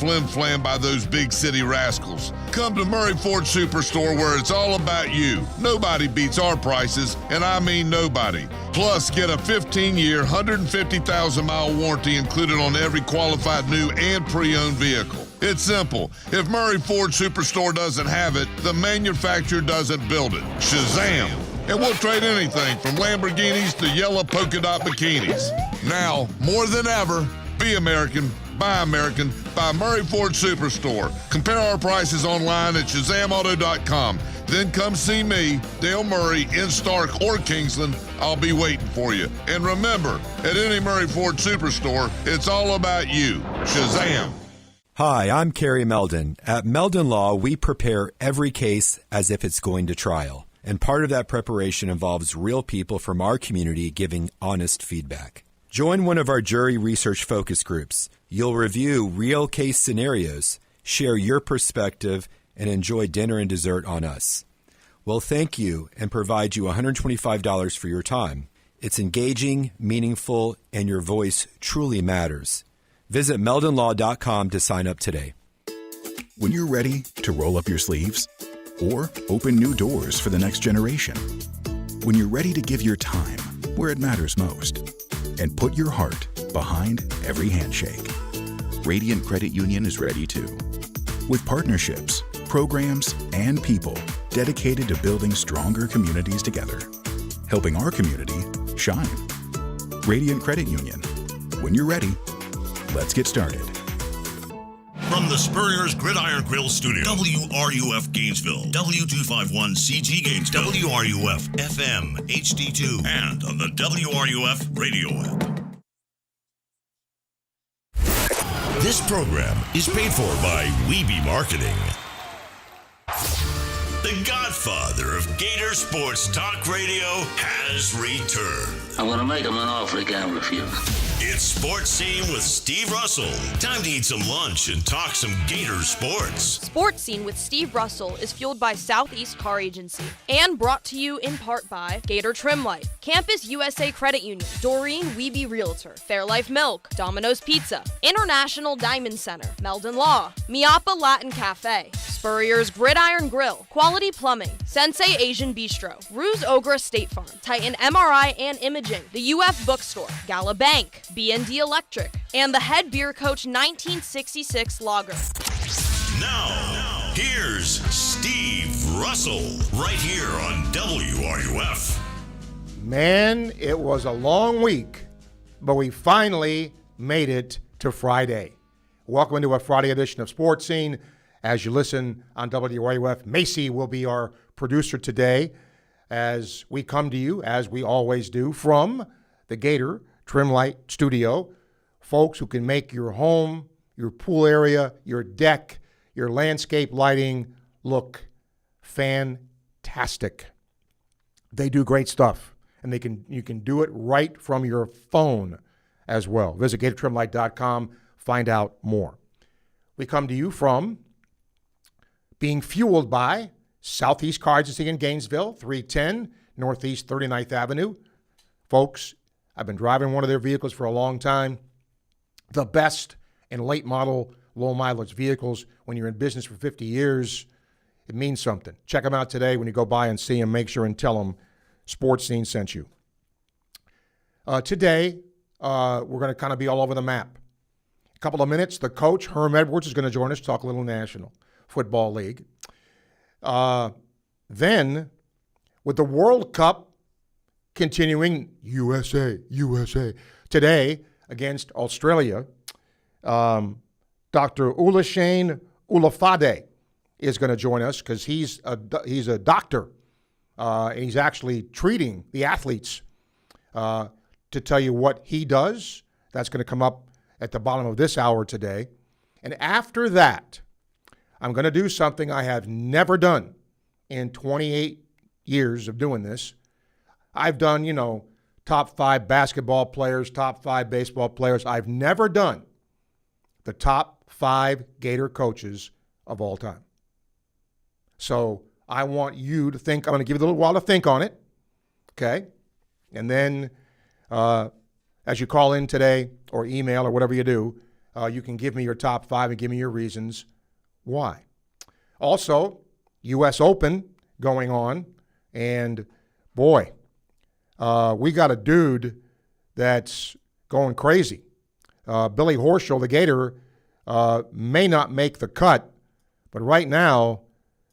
flim-flam by those big city rascals. Come to Murray Ford Superstore where it's all about you. Nobody beats our prices, and I mean nobody. Plus, get a 15-year, 150,000-mile warranty included on every qualified new and pre-owned vehicle. It's simple. If Murray Ford Superstore doesn't have it, the manufacturer doesn't build it. Shazam! And we'll trade anything from Lamborghinis to yellow polka dot bikinis. Now, more than ever, be American, buy Murray Ford Superstore. Compare our prices online at ShazamAuto.com. Then come see me, Dale Murray, in Stark or Kingsland. I'll be waiting for you. And remember, at any Murray Ford Superstore, it's all about you. Shazam! Hi, I'm Kerry Meldon. At Meldon Law, we prepare every case as if it's going to trial. And part of that preparation involves real people from our community giving honest feedback. Join one of our jury research focus groups. You'll review real case scenarios, share your perspective, and enjoy dinner and dessert on us. We'll thank you and provide you $125 for your time. It's engaging, meaningful, and your voice truly matters. Visit meldonlaw.com to sign up today. When you're ready to roll up your sleeves or open new doors for the next generation. When you're ready to give your time where it matters most and put your heart behind every handshake. Radiant Credit Union is ready too. With partnerships, programs, and people dedicated to building stronger communities together. Helping our community shine. Radiant Credit Union. When you're ready, let's get started. From the Spurrier's Gridiron Grill Studio, WRUF Gainesville, W251CG Gainesville, WRUF FM HD2, and on the WRUF radio app. This program is paid for by Weeby Marketing. The godfather of Gator Sports Talk Radio has returned. I'm going to make him an offer he can't refuse. It's Sports Scene with Steve Russell. Time to eat some lunch and talk some Gator sports. Sports Scene with Steve Russell is fueled by Southeast Car Agency and brought to you in part by Gator Trim Life, Campus USA Credit Union, Doreen Weeby Realtor, Fairlife Milk, Domino's Pizza, International Diamond Center, Meldon Law, Miapa Latin Cafe, Spurrier's Gridiron Grill, Quality Plumbing, Sensei Asian Bistro, Ruse Ogre State Farm, Titan MRI and Imaging, the UF Bookstore, Gala Bank, B&D Electric, and the Head Beer Coach 1966 Lager. Now, here's Steve Russell, right here on WRUF. Man, it was a long week, but we finally made it to Friday. Welcome into a Friday edition of Sports Scene. As you listen on WRUF, Macy will be our producer today as we come to you, as we always do, from the Gator Trim Light Studio. Folks who can make your home, your pool area, your deck, your landscape lighting look fantastic. They do great stuff, and you can do it right from your phone as well. Visit GatorTrimLight.com, find out more. We come to you from being fueled by Southeast Car Agency in Gainesville, 310 Northeast 39th Avenue. Folks, I've been driving one of their vehicles for a long time. The best in late model, low mileage vehicles. When you're in business for 50 years, it means something. Check them out today when you go by and see them. Make sure and tell them Sports Scene sent you. Today, we're going to kind of be all over the map. A couple of minutes, the coach, Herm Edwards, is going to join us, talk a little National Football League. Then, with the World Cup continuing, USA, today against Australia, Dr. Oluseun Olufade is going to join us because he's a doctor, and he's actually treating the athletes to tell you what he does. That's going to come up at the bottom of this hour today. And after that, I'm going to do something I have never done in 28 years of doing this. I've done, top 5 basketball players, top 5 baseball players. I've never done the top 5 Gator coaches of all time. So I want you to think. I'm going to give you a little while to think on it, okay? And then as you call in today or email or whatever you do, You can give me your top 5 and give me your reasons why. Also, U.S. Open going on, and boy, we got a dude that's going crazy. Billy Horschel, the Gator, may not make the cut, but right now,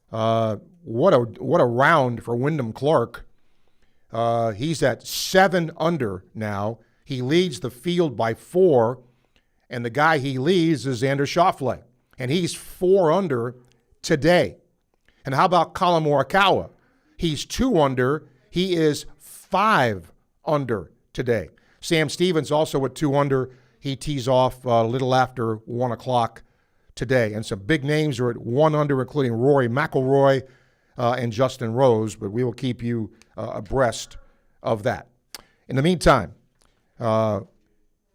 what a round for Wyndham Clark. He's at 7 under now. He leads the field by 4, and the guy he leads is Xander Schauffele, and he's 4 under today. And how about Colin Morikawa? He's 2 under. He is 5 under today. Sam Stevens also at 2 under. He tees off a little after 1 o'clock today. And some big names are at 1 under, including Rory McIlroy and Justin Rose, but we will keep you abreast of that. In the meantime,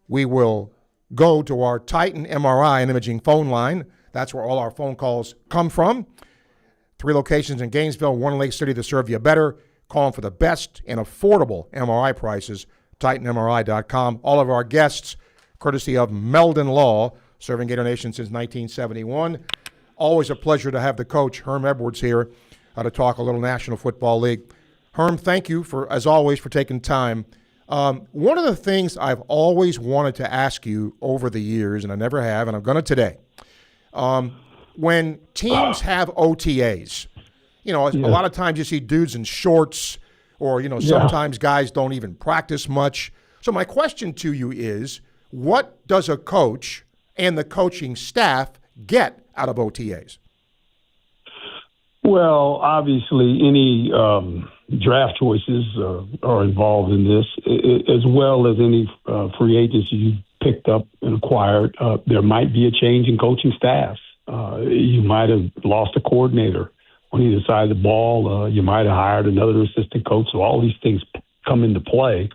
we will go to our Titan MRI and Imaging phone line. That's where all our phone calls come from. 3 locations in Gainesville, 1 in Lake City to serve you better. Calling for the best and affordable MRI prices, TitanMRI.com. All of our guests, courtesy of Meldon Law, serving Gator Nation since 1971. Always a pleasure to have the coach, Herm Edwards, here to talk a little National Football League. Herm, thank you, as always, for taking time. One of the things I've always wanted to ask you over the years, and I never have, and I'm going to today, when teams have OTAs, a lot of times you see dudes in shorts or, sometimes guys don't even practice much. So my question to you is, what does a coach and the coaching staff get out of OTAs? Well, obviously, any draft choices are involved in this, as well as any free agents you picked up and acquired. There might be a change in coaching staffs. You might have lost a coordinator on either side of the ball. You might have hired another assistant coach. So all these things come into play.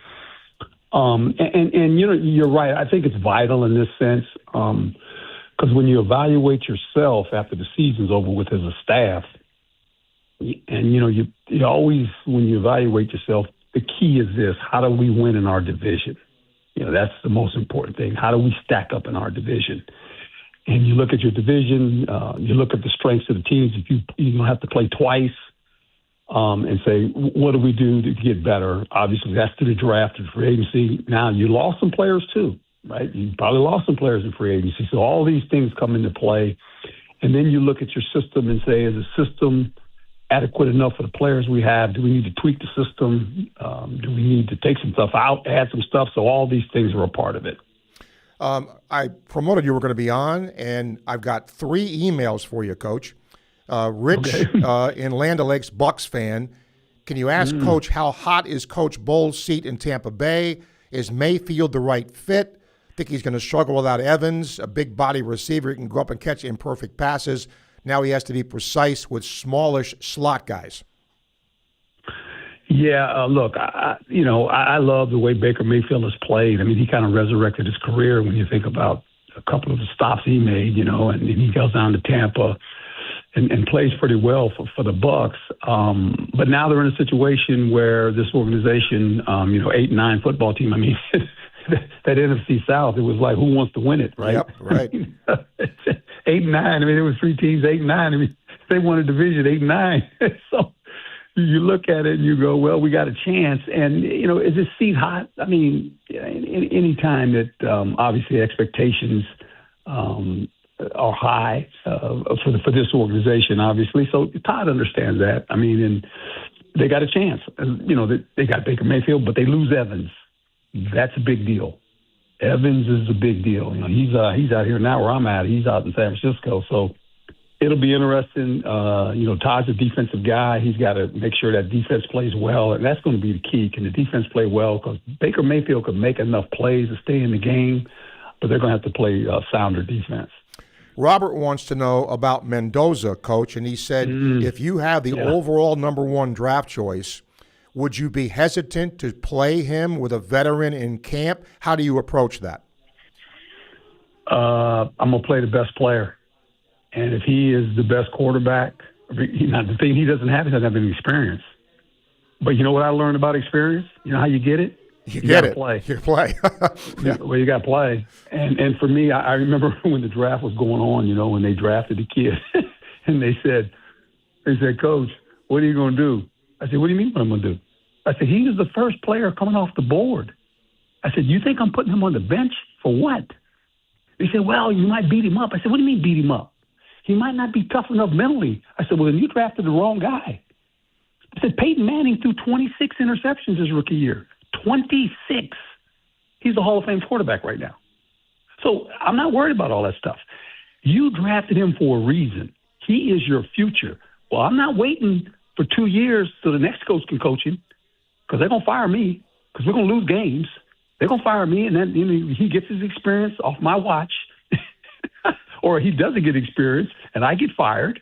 And you're right. I think it's vital in this sense because when you evaluate yourself after the season's over with as a staff, and you always, when you evaluate yourself, the key is this: how do we win in our division? That's the most important thing. How do we stack up in our division? And you look at your division, you look at the strengths of the teams. If you're going to have to play twice, and say, what do we do to get better? Obviously, that's through the draft and free agency. Now, you lost some players too, right? You probably lost some players in free agency. So all these things come into play. And then you look at your system and say, is the system adequate enough for the players we have? Do we need to tweak the system? Do we need to take some stuff out, add some stuff? So all these things are a part of it. I promoted you were going to be on, and I've got 3 emails for you, Coach. Rich in Land O'Lakes, Bucks fan. Can you ask Coach how hot is Coach Bowles' seat in Tampa Bay? Is Mayfield the right fit? Think he's going to struggle without Evans, a big body receiver. He can go up and catch imperfect passes. Now he has to be precise with smallish slot guys. Yeah, look, I love the way Baker Mayfield has played. I mean, he kind of resurrected his career when you think about a couple of the stops he made, and he goes down to Tampa and plays pretty well for the Bucks. But now they're in a situation where this organization, 8-9 football team, I mean, that NFC South, it was like, who wants to win it, right? Yep, right. 8-9. I mean, there was 3 teams, 8-9. I mean, they won a division, 8-9. So you look at it and you go, well, we got a chance. And, is this seat hot? I mean, any time that obviously expectations are high for this organization, obviously. So Todd understands that. I mean, and they got a chance. They got Baker Mayfield, but they lose Evans. That's a big deal. Evans is a big deal. He's out here now where I'm at. He's out in San Francisco. So it'll be interesting. Todd's a defensive guy. He's got to make sure that defense plays well, and that's going to be the key. Can the defense play well? Because Baker Mayfield could make enough plays to stay in the game, but they're going to have to play sounder defense. Robert wants to know about Mendoza, Coach, and he said, if you have the overall number 1 draft choice, would you be hesitant to play him with a veteran in camp? How do you approach that? I'm going to play the best player. And if he is the best quarterback, the thing he doesn't have any experience. But you know what I learned about experience? You know how you get it? You get it. Play. You play. Yeah. Well, you got to play. And for me, I remember when the draft was going on, when they drafted the kid, and they said, Coach, what are you going to do? I said, what do you mean what I'm going to do? I said, he was the first player coming off the board. I said, you think I'm putting him on the bench for what? He said, well, you might beat him up. I said, what do you mean beat him up? He might not be tough enough mentally. I said, well, then you drafted the wrong guy. I said, Peyton Manning threw 26 interceptions his rookie year. 26. He's a Hall of Fame quarterback right now. So I'm not worried about all that stuff. You drafted him for a reason. He is your future. Well, I'm not waiting for 2 years so the next coach can coach him, because they're going to fire me, because we're going to lose games. They're going to fire me, and then he gets his experience off my watch, or he doesn't get experience, and I get fired,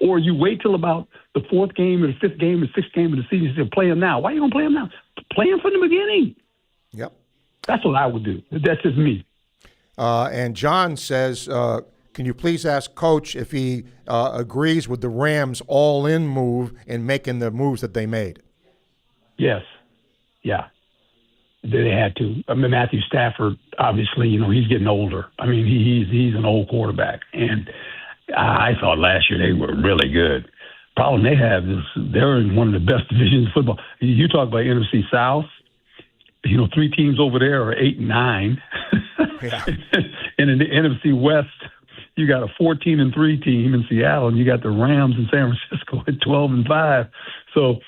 or you wait till about the fourth game or the fifth game or sixth game of the season and say, play him now. Why are you going to play him now? Play him from the beginning. Yep. That's what I would do. That's just me. And John says, can you please ask Coach if he agrees with the Rams' all-in move in making the moves that they made? Yes. Yeah. They had to. I mean, Matthew Stafford, obviously, he's getting older. I mean, he's an old quarterback. And I thought last year they were really good. Problem they have is they're in one of the best divisions of football. You talk about NFC South, 3 teams over there are 8-9. Yeah. And in the NFC West, you got a 14-3 team in Seattle, and you got the Rams in San Francisco at 12-5. So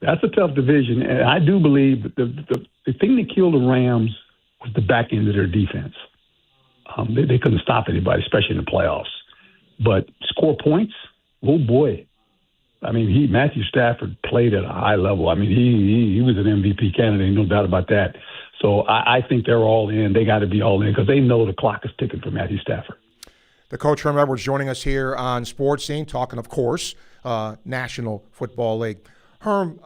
that's a tough division. And I do believe that the thing that killed the Rams was the back end of their defense. They couldn't stop anybody, especially in the playoffs. But score points, oh boy. I mean, Matthew Stafford played at a high level. I mean, he was an MVP candidate, no doubt about that. So I think they're all in. They got to be all in because they know the clock is ticking for Matthew Stafford. The coach, Herm Edwards, joining us here on Sports Scene, talking, of course, National Football League. Herm,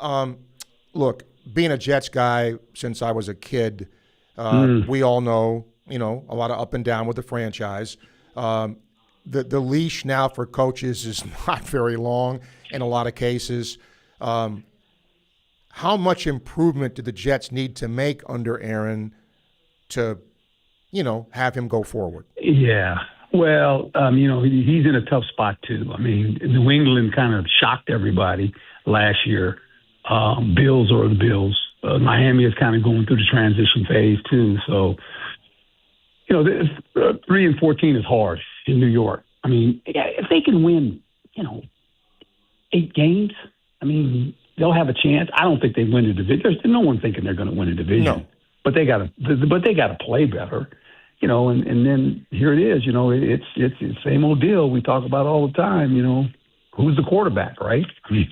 look, being a Jets guy since I was a kid, we all know, a lot of up and down with the franchise. The leash now for coaches is not very long in a lot of cases. How much improvement do the Jets need to make under Aaron to, have him go forward? Yeah. Well, he's in a tough spot too. I mean, New England kind of shocked everybody last year. Bills are the Bills. Miami is kind of going through the transition phase too. So, 3-14 is hard in New York. I mean, if they can win, 8 games, I mean, they'll have a chance. I don't think they win the division. There's no one thinking they're going to win a division. No. But they got to play better. And then here it is, it's the same old deal we talk about all the time, who's the quarterback, right? I mean,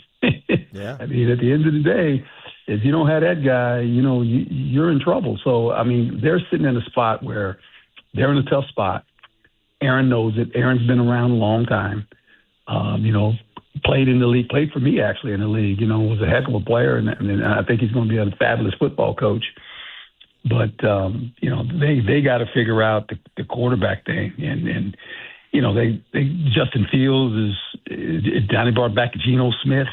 yeah. I mean, at the end of the day, if you don't have that guy, you're in trouble. So, I mean, they're sitting in a spot where they're in a tough spot. Aaron knows it. Aaron's been around a long time. Played in the league, played for me actually in the league, was a heck of a player. And I think he's going to be a fabulous football coach. But, they got to figure out the quarterback thing. And Justin Fields Donnie brought back Geno Smith.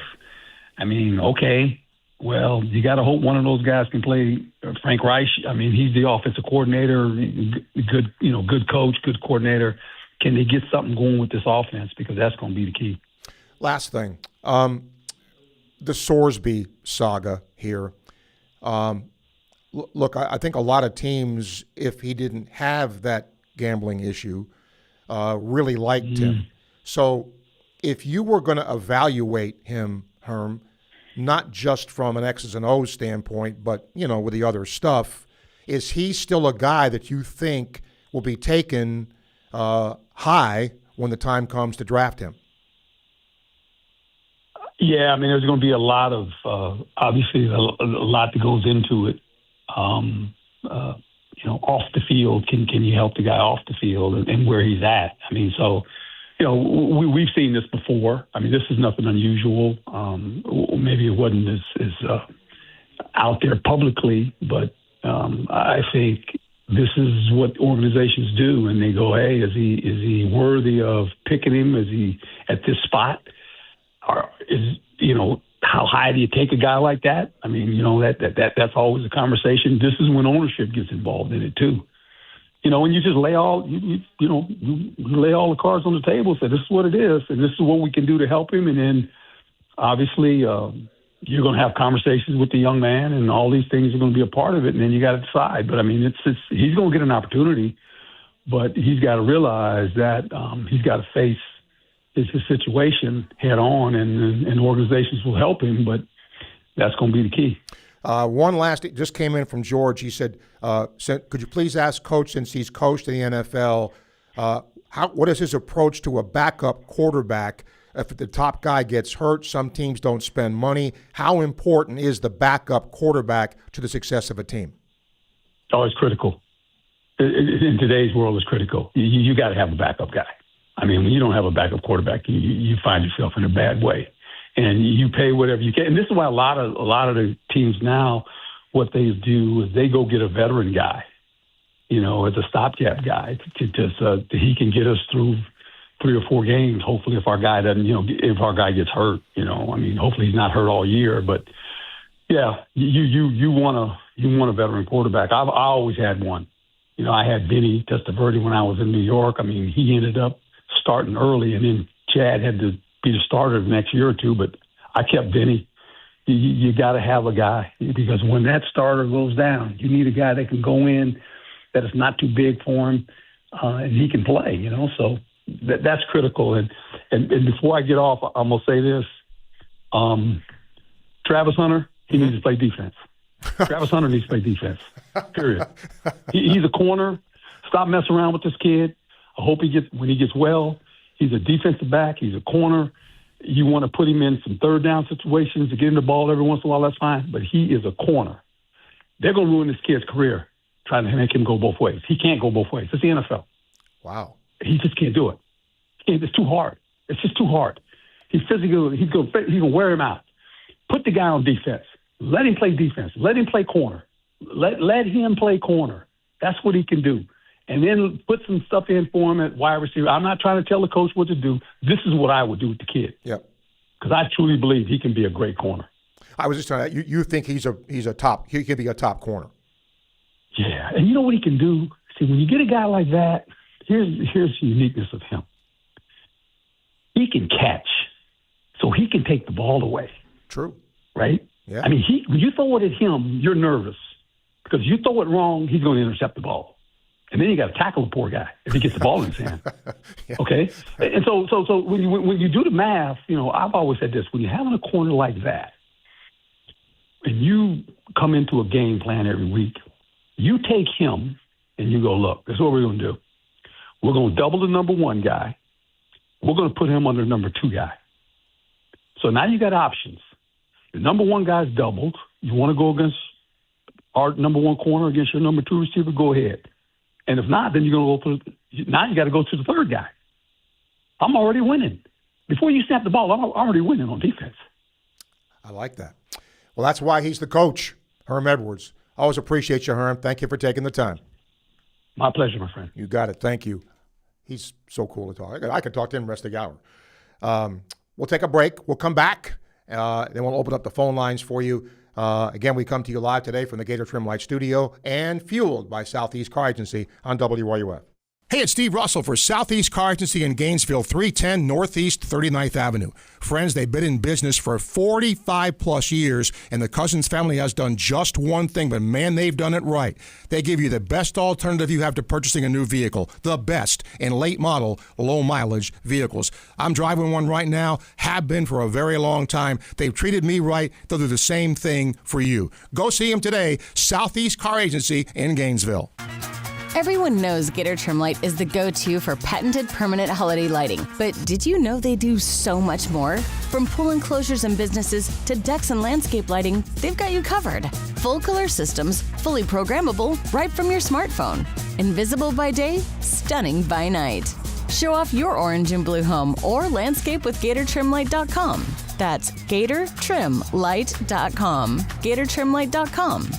I mean, okay, well, you got to hope one of those guys can play. Frank Reich, I mean, he's the offensive coordinator, good coach, good coordinator. Can they get something going with this offense? Because that's going to be the key. Last thing, the Sorsby saga here. Look, I think a lot of teams, if he didn't have that gambling issue, really liked him. So if you were going to evaluate him, Herm, not just from an X's and O's standpoint, but, with the other stuff, is he still a guy that you think will be taken high when the time comes to draft him? Yeah, I mean, there's going to be a lot of, obviously, a lot that goes into it. Off the field, can you help the guy off the field and where he's at? I mean, so, we've seen this before. I mean, this is nothing unusual. Maybe it wasn't as out there publicly, but I think this is what organizations do, and they go, "Hey, is he worthy of picking him? Is he at this spot? Or how high do you take a guy like that? I mean, you know, that's always a conversation. This is when ownership gets involved in it too. You know, when you just lay all you lay all the cards on the table, say this is what it is, and this is what we can do to help him, and then obviously you're going to have conversations with the young man, and all these things are going to be a part of it, and then you got to decide. But I mean, he's going to get an opportunity, but he's got to realize that he's got to face his situation head on, and organizations will help him, but that's going to be the key. One last, it just came in from George. He said, could you please ask Coach, since he's coached in the NFL, what is his approach to a backup quarterback? If the top guy gets hurt, some teams don't spend money. How important is the backup quarterback to the success of a team? Oh, it's critical. In today's world, it's critical. You got to have a backup guy. I mean, when you don't have a backup quarterback, you find yourself in a bad way, and you pay whatever you can. And this is why a lot of the teams now, what they do is they go get a veteran guy, you know, as a stopgap guy to just he can get us through 3 or 4 games. Hopefully, if our guy doesn't, you know, if our guy gets hurt, you know, I mean, hopefully he's not hurt all year. But yeah, you want a veteran quarterback. I always had one. You know, I had Vinny Testaverde when I was in New York. I mean, he ended up starting early, and then Chad had to be the starter the next year or two, but I kept Vinny. You got to have a guy, because when that starter goes down, you need a guy that can go in, that is not too big for him, and he can play, you know, so that's critical. And before I get off, I'm going to say this. Travis Hunter, he needs to play defense. Travis Hunter needs to play defense, period. He's a corner. Stop messing around with this kid. I hope when he gets well, he's a defensive back. He's a corner. You want to put him in some third down situations to get him the ball every once in a while, that's fine. But he is a corner. They're going to ruin this kid's career trying to make him go both ways. He can't go both ways. It's the NFL. Wow. He just can't do it. It's too hard. It's just too hard. He's physically, he's going to wear him out. Put the guy on defense. Let him play defense. Let him play corner. Let him play corner. That's what he can do. And then put some stuff in for him at wide receiver. I'm not trying to tell the coach what to do. This is what I would do with the kid. Yep. Because I truly believe he can be a great corner. I was just trying to, you think he could be a top corner. Yeah. And you know what he can do? See, when you get a guy like that, here's the uniqueness of him. He can catch, so he can take the ball away. True. Right? Yeah. I mean, when you throw it at him, you're nervous. Because you throw it wrong, he's going to intercept the ball. And then you got to tackle the poor guy if he gets the ball in his hand. Yeah. Okay? And so when you do the math, you know, I've always said this. When you're having a corner like that, and you come into a game plan every week, you take him and you go, look, this is what we're going to do. We're going to double the number 1 guy. We're going to put him under the number 2 guy. So now you got options. The number 1 guy's doubled. You want to go against our number 1 corner against your number 2 receiver, go ahead. And if not, then you're going to go now you got to go to the 3rd guy. I'm already winning. Before you snap the ball, I'm already winning on defense. I like that. Well, that's why he's the coach, Herm Edwards. Always appreciate you, Herm. Thank you for taking the time. My pleasure, my friend. You got it. Thank you. He's so cool to talk. I could talk to him the rest of the hour. We'll take a break. We'll come back. Then we'll open up the phone lines for you. Again, we come to you live today from the Gator Trim Light Studio and fueled by Southeast Car Agency on WRUF. Hey, it's Steve Russell for Southeast Car Agency in Gainesville, 310 Northeast 39th Avenue. Friends, they've been in business for 45-plus years, and the Cousins family has done just one thing, but man, they've done it right. They give you the best alternative you have to purchasing a new vehicle, the best in late model, low-mileage vehicles. I'm driving one right now, have been for a very long time. They've treated me right. They'll do the same thing for you. Go see them today, Southeast Car Agency in Gainesville. Everyone knows Gator Trim Light is the go-to for patented permanent holiday lighting. But did you know they do so much more? From pool enclosures and businesses to decks and landscape lighting, they've got you covered. Full color systems, fully programmable, right from your smartphone. Invisible by day, stunning by night. Show off your orange and blue home or landscape with GatorTrimLight.com. That's GatorTrimLight.com. GatorTrimLight.com.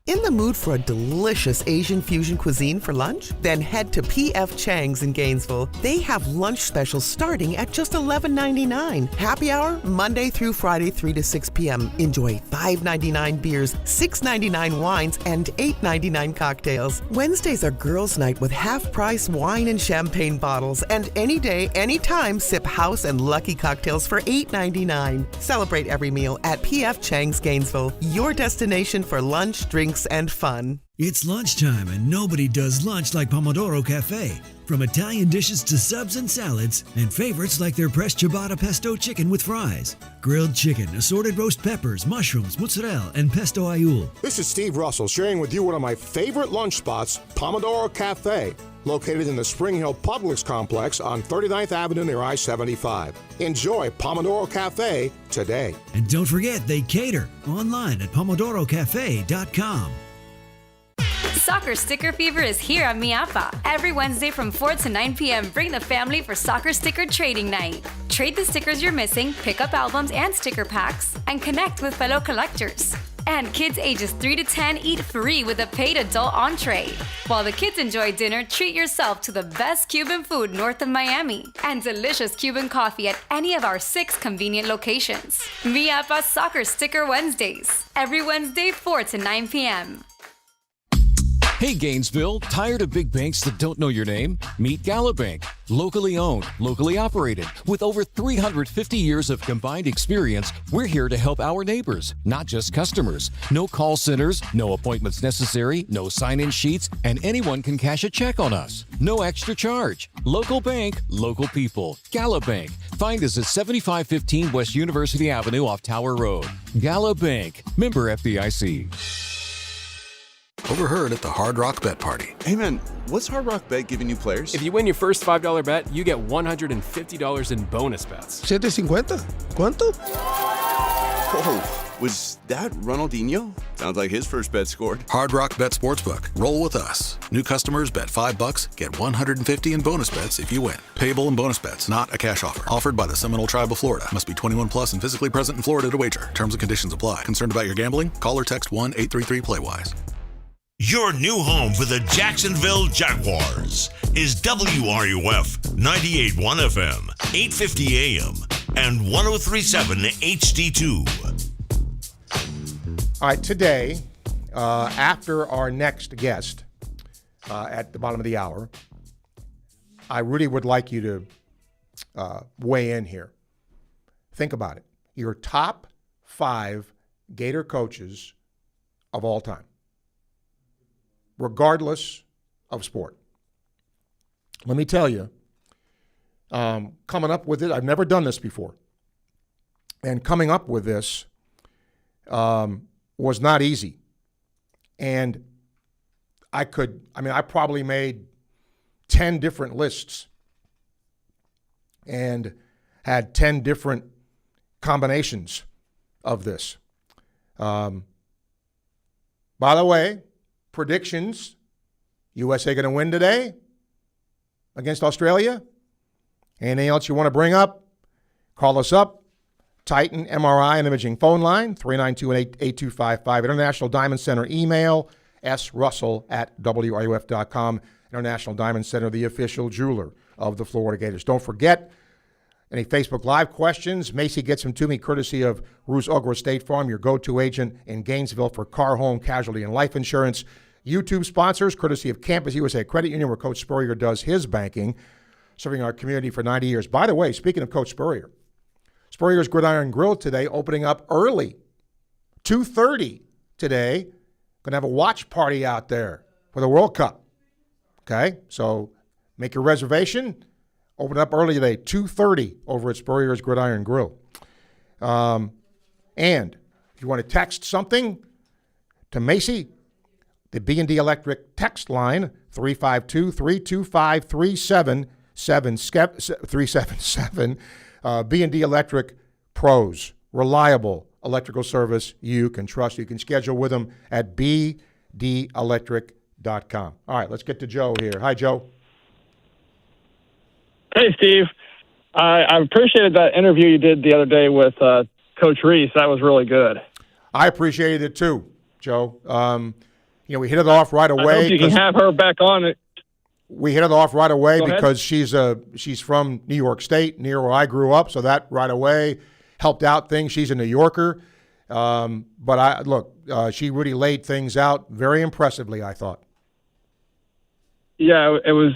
In the mood for a delicious Asian fusion cuisine for lunch? Then head to P.F. Chang's in Gainesville. They have lunch specials starting at just $11.99. Happy hour, Monday through Friday, 3 to 6 p.m. Enjoy $5.99 beers, $6.99 wines, and $8.99 cocktails. Wednesdays are girls' night with half-price wine and champagne bottles. And any day, anytime, sip house and lucky cocktails for $8.99. Celebrate every meal at P.F. Chang's Gainesville, your destination for lunch, drinks, and fun. It's lunchtime and nobody does lunch like Pomodoro Cafe. From Italian dishes to subs and salads, and favorites like their pressed ciabatta pesto chicken with fries, grilled chicken, assorted roast peppers, mushrooms, mozzarella, and pesto aiul. This is Steve Russell sharing with you one of my favorite lunch spots, Pomodoro Cafe, located in the Spring Hill Publix complex on 39th Avenue near I-75. Enjoy Pomodoro Cafe today. And don't forget, they cater online at pomodorocafe.com. Soccer Sticker Fever is here at Miapa. Every Wednesday from 4 to 9 p.m., bring the family for Soccer Sticker Trading Night. Trade the stickers you're missing, pick up albums and sticker packs, and connect with fellow collectors. And kids ages 3 to 10 eat free with a paid adult entree. While the kids enjoy dinner, treat yourself to the best Cuban food north of Miami and delicious Cuban coffee at any of our 6 convenient locations. Miapa Soccer Sticker Wednesdays. Every Wednesday, 4 to 9 p.m. Hey Gainesville, tired of big banks that don't know your name? Meet Galabank. Locally owned, locally operated. With over 350 years of combined experience, we're here to help our neighbors, not just customers. No call centers, no appointments necessary, no sign-in sheets, and anyone can cash a check on us. No extra charge. Local bank, local people. Galabank. Find us at 7515 West University Avenue off Tower Road. Galabank. Member FDIC. Overheard at the Hard Rock Bet Party. Hey man, what's Hard Rock Bet giving new players? If you win your first $5 bet, you get $150 in bonus bets. $750? ¿Cuánto? Whoa, was that Ronaldinho? Sounds like his first bet scored. Hard Rock Bet Sportsbook. Roll with us. New customers bet $5, get $150 in bonus bets if you win. Payable in bonus bets, not a cash offer. Offered by the Seminole Tribe of Florida. Must be 21 plus and physically present in Florida to wager. Terms and conditions apply. Concerned about your gambling? Call or text 1-833-PLAY-WISE. Your new home for the Jacksonville Jaguars is WRUF 98.1 FM, 850 AM, and 103.7 HD2. All right, today, after our next guest at the bottom of the hour, I really would like you to weigh in here. Think about it. Your top 5 Gator coaches of all time, regardless of sport. Let me tell you, coming up with it, I've never done this before. And coming up with this was not easy. And I probably made 10 different lists and had 10 different combinations of this. By the way, predictions, USA going to win today against Australia? Anything else you want to bring up? Call us up. Titan MRI and Imaging phone line, 392-8255. International Diamond Center email, srussell@wruf.com. International Diamond Center, the official jeweler of the Florida Gators. Don't forget, any Facebook Live questions, Macy gets them to me courtesy of Ruse Ogra State Farm, your go-to agent in Gainesville for car, home, casualty, and life insurance. YouTube sponsors, courtesy of Campus USA Credit Union, where Coach Spurrier does his banking, serving our community for 90 years. By the way, speaking of Coach Spurrier, Spurrier's Gridiron Grill today opening up early, 2:30 today. Going to have a watch party out there for the World Cup. Okay, so make your reservation. Open up early today, 2:30 over at Spurrier's Gridiron Grill. And if you want to text something to Macy, the B&D Electric text line, 352-325-3777. B&D Electric Pros, reliable electrical service you can trust. You can schedule with them at bdelectric.com. All right, let's get to Joe here. Hi, Joe. Hey, Steve. I appreciated that interview you did the other day with Coach Reese. That was really good. I appreciated it too, Joe. we hit it off right away. I hope you can have her back on it. We hit it off right away Go because she's from New York State, near where I grew up, so that right away helped out things. She's a New Yorker. But she really laid things out very impressively, I thought. Yeah, it was,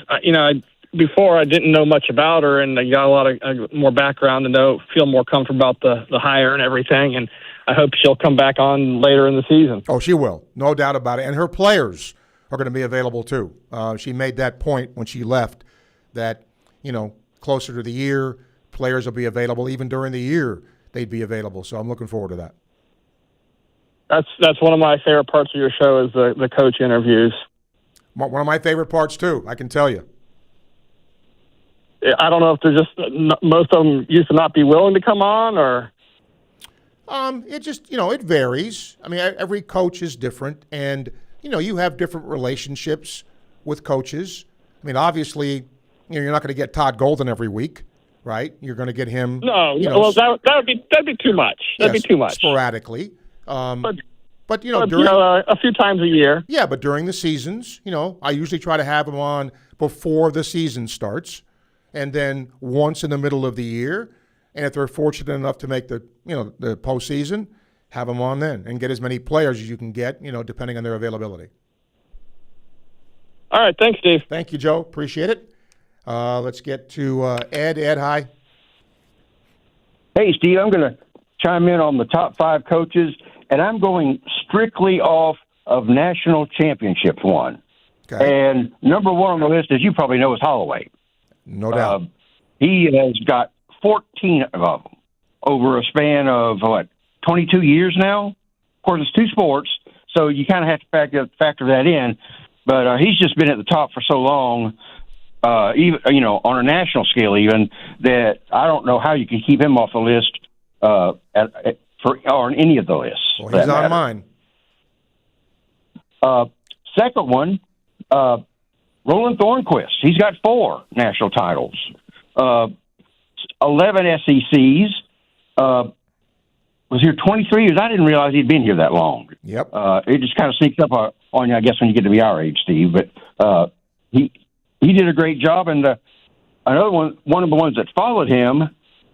before I didn't know much about her, and I got a lot of more background to feel more comfortable about the hire and everything, and I hope she'll come back on later in the season. Oh, she will. No doubt about it. And her players are going to be available too. She made that point when she left that, closer to the year, players will be available. Even during the year, they'd be available. So I'm looking forward to that. That's one of my favorite parts of your show is the coach interviews. One of my favorite parts too, I can tell you. I don't know if they're just most of them used to not be willing to come on, or. It just it varies. I mean, every coach is different, and you have different relationships with coaches. I mean, obviously, you're not going to get Todd Golden every week, right? You're going to get him. No, well, that'd be too much. That'd be too much. Sporadically. But during, a few times a year. Yeah, but during the seasons, I usually try to have them on before the season starts, and then once in the middle of the year. And if they're fortunate enough to make the postseason, have them on then and get as many players as you can get, depending on their availability. All right, thanks, Steve. Thank you, Joe. Appreciate it. Let's get to Ed. Ed, hi. Hey, Steve. I'm going to chime in on the top 5 coaches, and I'm going strictly off of national championships won. Okay. And number 1 on the list, as you probably know, is Holloway. No doubt. He has got 14 of them over a span of, 22 years now? Of course, it's 2 sports, so you kind of have to factor that in. But he's just been at the top for so long, even on a national scale even, that I don't know how you can keep him off the list on any of the lists. Well, he's on mine. Second one, Roland Thornquist. He's got 4 national titles. 11 SECs, was here 23 years. I didn't realize he'd been here that long. Yep. It just kind of sneaks up on you, I guess, when you get to be our age, Steve. But he did a great job. And another one of the ones that followed him,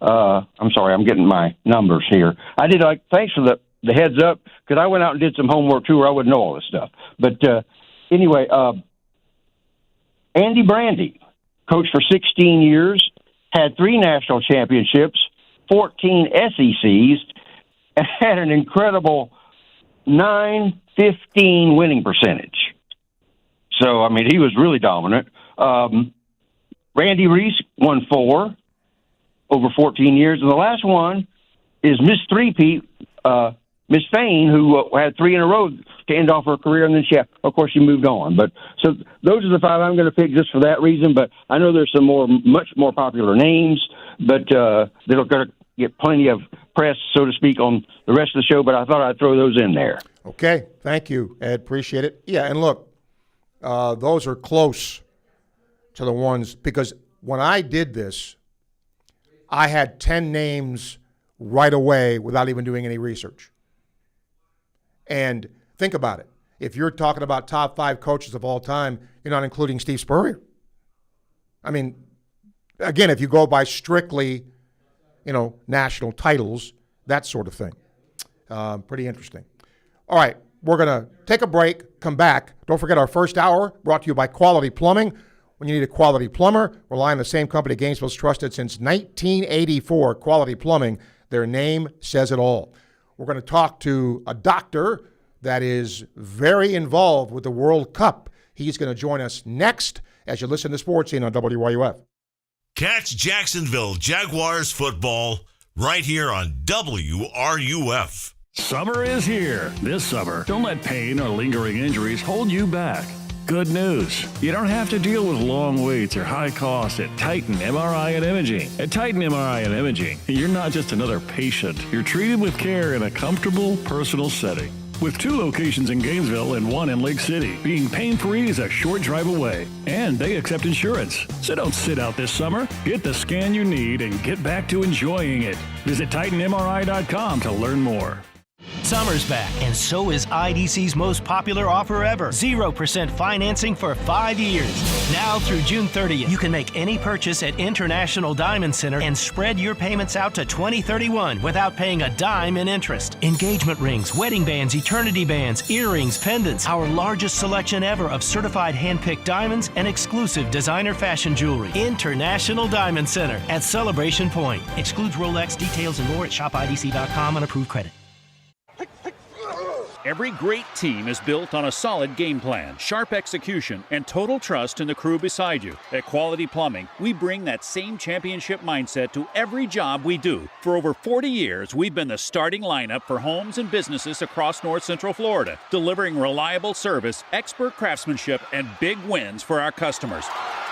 I'm sorry, I'm getting my numbers here. I did thanks for the heads up, because I went out and did some homework too, or I wouldn't know all this stuff. But anyway, Andy Brandy, coached for 16 years, had 3 national championships, 14 SECs, and had an incredible 9-15 winning percentage. So, I mean, he was really dominant. Randy Reese won 4 over 14 years. And the last one is Miss Three-Peat, Miss Fain, who had 3 in a row to end off her career, and then she moved on. But so those are the 5 I'm going to pick just for that reason. But I know there's some much more popular names, but they're going to get plenty of press, so to speak, on the rest of the show. But I thought I'd throw those in there. Okay, thank you, Ed. Appreciate it. Yeah, and look, those are close to the ones, because when I did this, I had 10 names right away without even doing any research. And think about it. If you're talking about top 5 coaches of all time, you're not including Steve Spurrier. I mean, again, if you go by strictly, national titles, that sort of thing. Pretty interesting. All right, we're going to take a break, come back. Don't forget our first hour brought to you by Quality Plumbing. When you need a quality plumber, rely on the same company Gainesville's trusted since 1984, Quality Plumbing. Their name says it all. We're going to talk to a doctor that is very involved with the World Cup. He's going to join us next as you listen to Sports Scene on WRUF. Catch Jacksonville Jaguars football right here on WRUF. Summer is here. This summer, don't let pain or lingering injuries hold you back. Good news. You don't have to deal with long waits or high costs at Titan MRI and Imaging. At Titan MRI and Imaging, you're not just another patient. You're treated with care in a comfortable, personal setting. With 2 locations in Gainesville and 1 in Lake City, being pain-free is a short drive away. And they accept insurance. So don't sit out this summer. Get the scan you need and get back to enjoying it. Visit TitanMRI.com to learn more. Summer's back, and so is IDC's most popular offer ever. 0% financing for 5 years. Now through June 30th, you can make any purchase at International Diamond Center and spread your payments out to 2031 without paying a dime in interest. Engagement rings, wedding bands, eternity bands, earrings, pendants, our largest selection ever of certified hand-picked diamonds and exclusive designer fashion jewelry. International Diamond Center at Celebration Point. Excludes Rolex. Details and more at shopidc.com on approved credit. Every great team is built on a solid game plan, sharp execution, and total trust in the crew beside you. At Quality Plumbing, we bring that same championship mindset to every job we do. For over 40 years, we've been the starting lineup for homes and businesses across North Central Florida, delivering reliable service, expert craftsmanship, and big wins for our customers.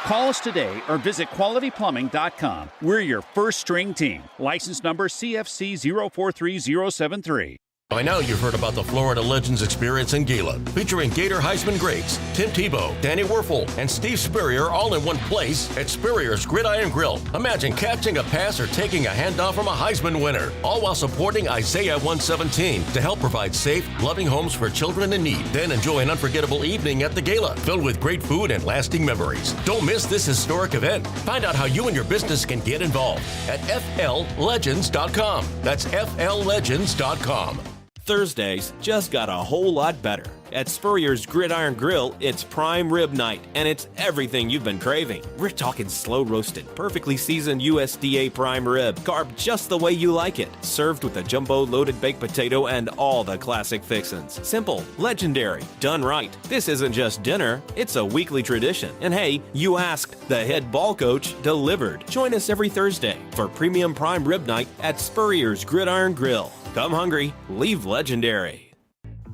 Call us today or visit qualityplumbing.com. We're your first string team. License number CFC 043073. By now, you've heard about the Florida Legends experience in Gila, featuring Gator Heisman greats Tim Tebow, Danny Werfel, and Steve Spurrier all in one place at Spurrier's Gridiron Grill. Imagine catching a pass or taking a handoff from a Heisman winner, all while supporting Isaiah 117 to help provide safe, loving homes for children in need. Then enjoy an unforgettable evening at the Gala, filled with great food and lasting memories. Don't miss this historic event. Find out how you and your business can get involved at FLLegends.com. That's FLLegends.com. Thursdays just got a whole lot better. At Spurrier's Gridiron Grill, it's prime rib night, and it's everything you've been craving. We're talking slow-roasted, perfectly seasoned USDA prime rib, carved just the way you like it, served with a jumbo loaded baked potato and all the classic fixins. Simple, legendary, done right. This isn't just dinner, it's a weekly tradition. And hey, you asked, the head ball coach delivered. Join us every Thursday for premium prime rib night at Spurrier's Gridiron Grill. Come hungry, leave legendary.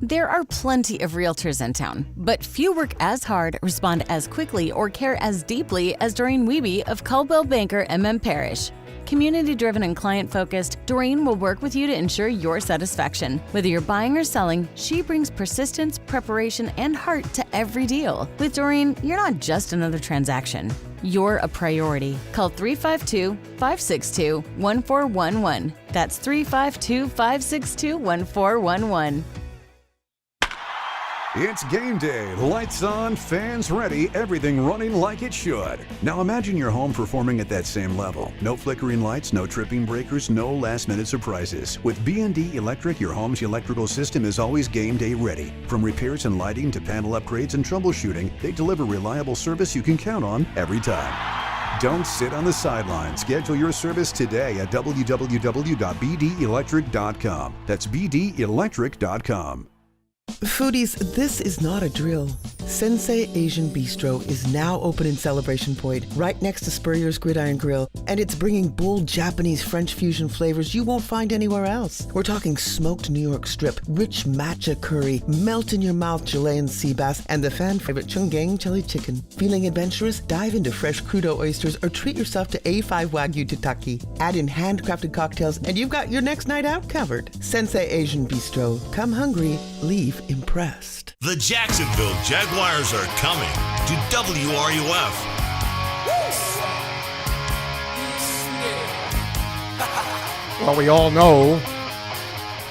There are plenty of realtors in town, but few work as hard, respond as quickly, or care as deeply as Doreen Wiebe of Caldwell Banker MM Parish. Community-driven and client-focused, Doreen will work with you to ensure your satisfaction. Whether you're buying or selling, she brings persistence, preparation, and heart to every deal. With Doreen, you're not just another transaction. You're a priority. Call 352-562-1411. That's 352-562-1411. It's game day. Lights on, fans ready, everything running like it should. Now imagine your home performing at that same level. No flickering lights, no tripping breakers, no last-minute surprises. With B&D Electric, your home's electrical system is always game day ready. From repairs and lighting to panel upgrades and troubleshooting, they deliver reliable service you can count on every time. Don't sit on the sidelines. Schedule your service today at www.bdelectric.com. That's bdelectric.com. Foodies, this is not a drill. Sensei Asian Bistro is now open in Celebration Point, right next to Spurrier's Gridiron Grill, and it's bringing bold Japanese French fusion flavors you won't find anywhere else. We're talking smoked New York strip, rich matcha curry, melt-in-your-mouth Chilean sea bass, and the fan-favorite Chunggang chili chicken. Feeling adventurous? Dive into fresh crudo oysters or treat yourself to A5 Wagyu tataki. Add in handcrafted cocktails, and you've got your next night out covered. Sensei Asian Bistro. Come hungry, leave impressed. The Jacksonville Jaguars are coming to WRUF. Well, we all know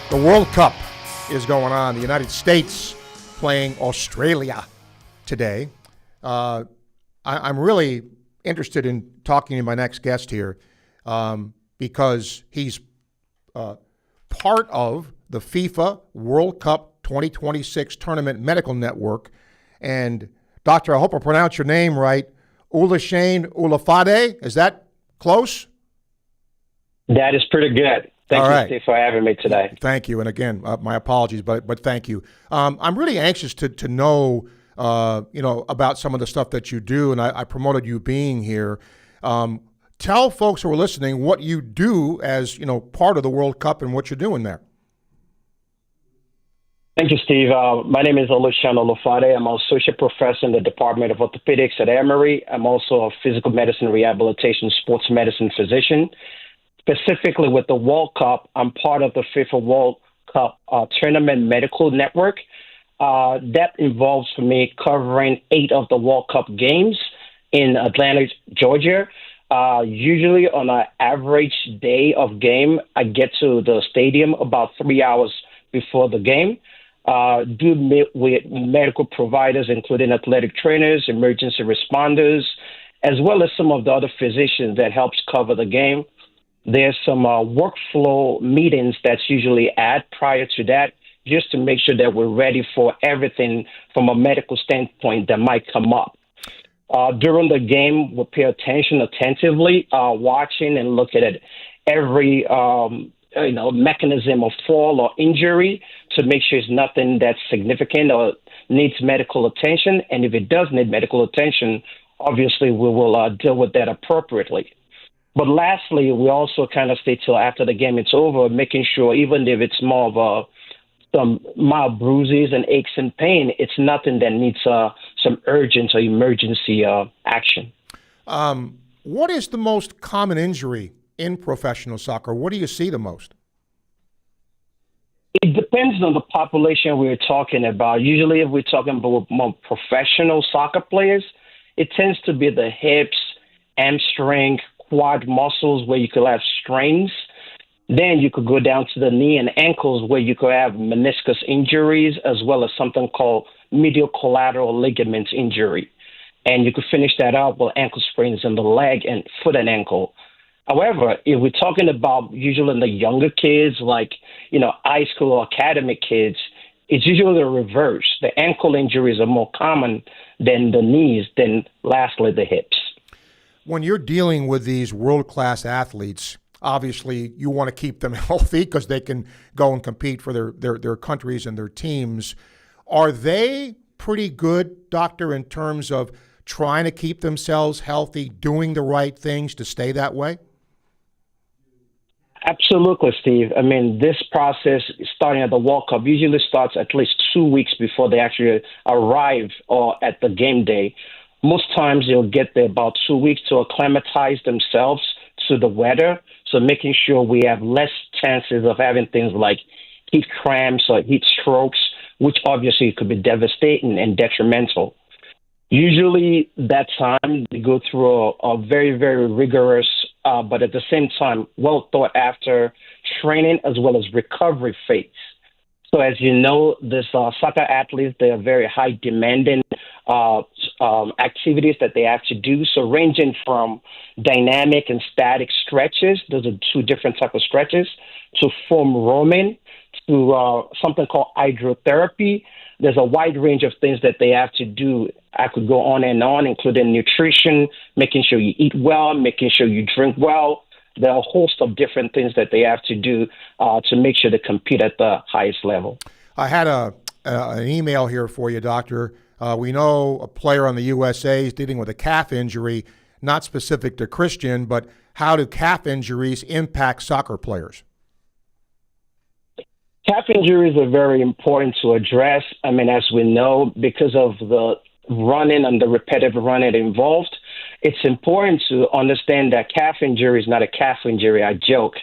the World Cup is going on. The United States playing Australia today. I'm really interested in talking to my next guest here because he's part of the FIFA World Cup 2026 Tournament Medical Network. And Doctor, I hope I pronounced your name right, Oluseun Olufade. Is that close? That is pretty good. Thank you, Steve, for having me today. Thank you. And again, my apologies, but thank you. I'm really anxious to know, about some of the stuff that you do, and I promoted you being here. Tell folks who are listening what you do as, part of the World Cup and what you're doing there. Thank you, Steve. My name is Oluseun Olufade. I'm an associate professor in the Department of Orthopedics at Emory. I'm also a physical medicine, rehabilitation, sports medicine physician. Specifically with the World Cup, I'm part of the FIFA World Cup Tournament Medical Network. That involves for me covering 8 of the World Cup games in Atlanta, Georgia. Usually on an average day of game, I get to the stadium about 3 hours before the game. Do meet with medical providers, including athletic trainers, emergency responders, as well as some of the other physicians that helps cover the game. There's some workflow meetings that's usually at prior to that, just to make sure that we're ready for everything from a medical standpoint that might come up. During the game, we'll pay attention attentively, watching and looking at every mechanism of fall or injury to make sure it's nothing that's significant or needs medical attention. And if it does need medical attention, obviously we will deal with that appropriately. But lastly, we also kind of stay till after the game is over, making sure even if it's more of some mild bruises and aches and pain, it's nothing that needs some urgent or emergency action. What is the most common injury in professional soccer? What do you see the most? It depends on the population we're talking about. Usually if we're talking about more professional soccer players, it tends to be the hips, hamstring, quad muscles where you could have strains. Then you could go down to the knee and ankles where you could have meniscus injuries as well as something called medial collateral ligament injury. And you could finish that out with ankle sprains in the leg and foot and ankle. However, if we're talking about usually the younger kids, like, high school or academic kids, it's usually the reverse. The ankle injuries are more common than the knees, then lastly, the hips. When you're dealing with these world-class athletes, obviously you want to keep them healthy because they can go and compete for their countries and their teams. Are they pretty good, doctor, in terms of trying to keep themselves healthy, doing the right things to stay that way? Absolutely, Steve. I mean, this process starting at the World Cup usually starts at least 2 weeks before they actually arrive or at the game day. Most times they'll get there about 2 weeks to acclimatize themselves to the weather. So making sure we have less chances of having things like heat cramps or heat strokes, which obviously could be devastating and detrimental. Usually that time they go through a very, very rigorous, but at the same time, well thought after training as well as recovery phase. So as you know, this soccer athletes, they are very high demanding activities that they have to do. So ranging from dynamic and static stretches, those are two different types of stretches, to foam roaming, to something called hydrotherapy. There's a wide range of things that they have to do. I could go on, including nutrition, making sure you eat well, making sure you drink well. There are a host of different things that they have to do to make sure they compete at the highest level. I had an email here for you, Doctor. We know a player on the USA is dealing with a calf injury, not specific to Christian, but how do calf injuries impact soccer players? Calf injuries are very important to address. I mean, as we know, because of the running and the repetitive running involved, it's important to understand that calf injury is not a calf injury. I joke.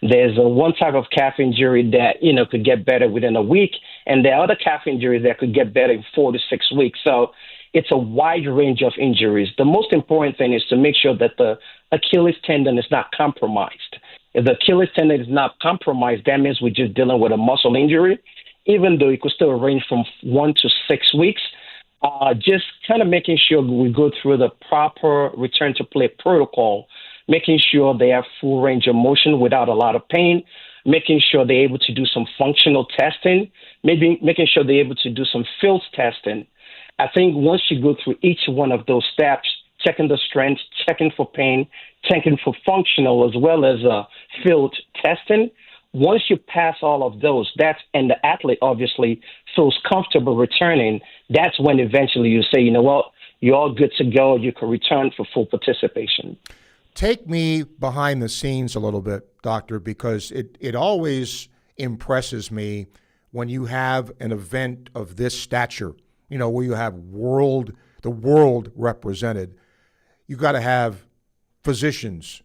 There's one type of calf injury that, could get better within a week, and there are other calf injuries that could get better in 4 to 6 weeks. So it's a wide range of injuries. The most important thing is to make sure that the Achilles tendon is not compromised. If the Achilles tendon is not compromised, that means we're just dealing with a muscle injury, even though it could still range from 1 to 6 weeks. Just kind of making sure we go through the proper return to play protocol, making sure they have full range of motion without a lot of pain, making sure they're able to do some functional testing, maybe making sure they're able to do some field testing. I think once you go through each one of those steps, checking the strength, checking for pain, checking for functional, as well as field testing, once you pass all of those, and the athlete obviously feels comfortable returning, that's when eventually you say, you're all good to go. You can return for full participation. Take me behind the scenes a little bit, Doctor, because it always impresses me when you have an event of this stature, where you have the world represented. You got to have physicians,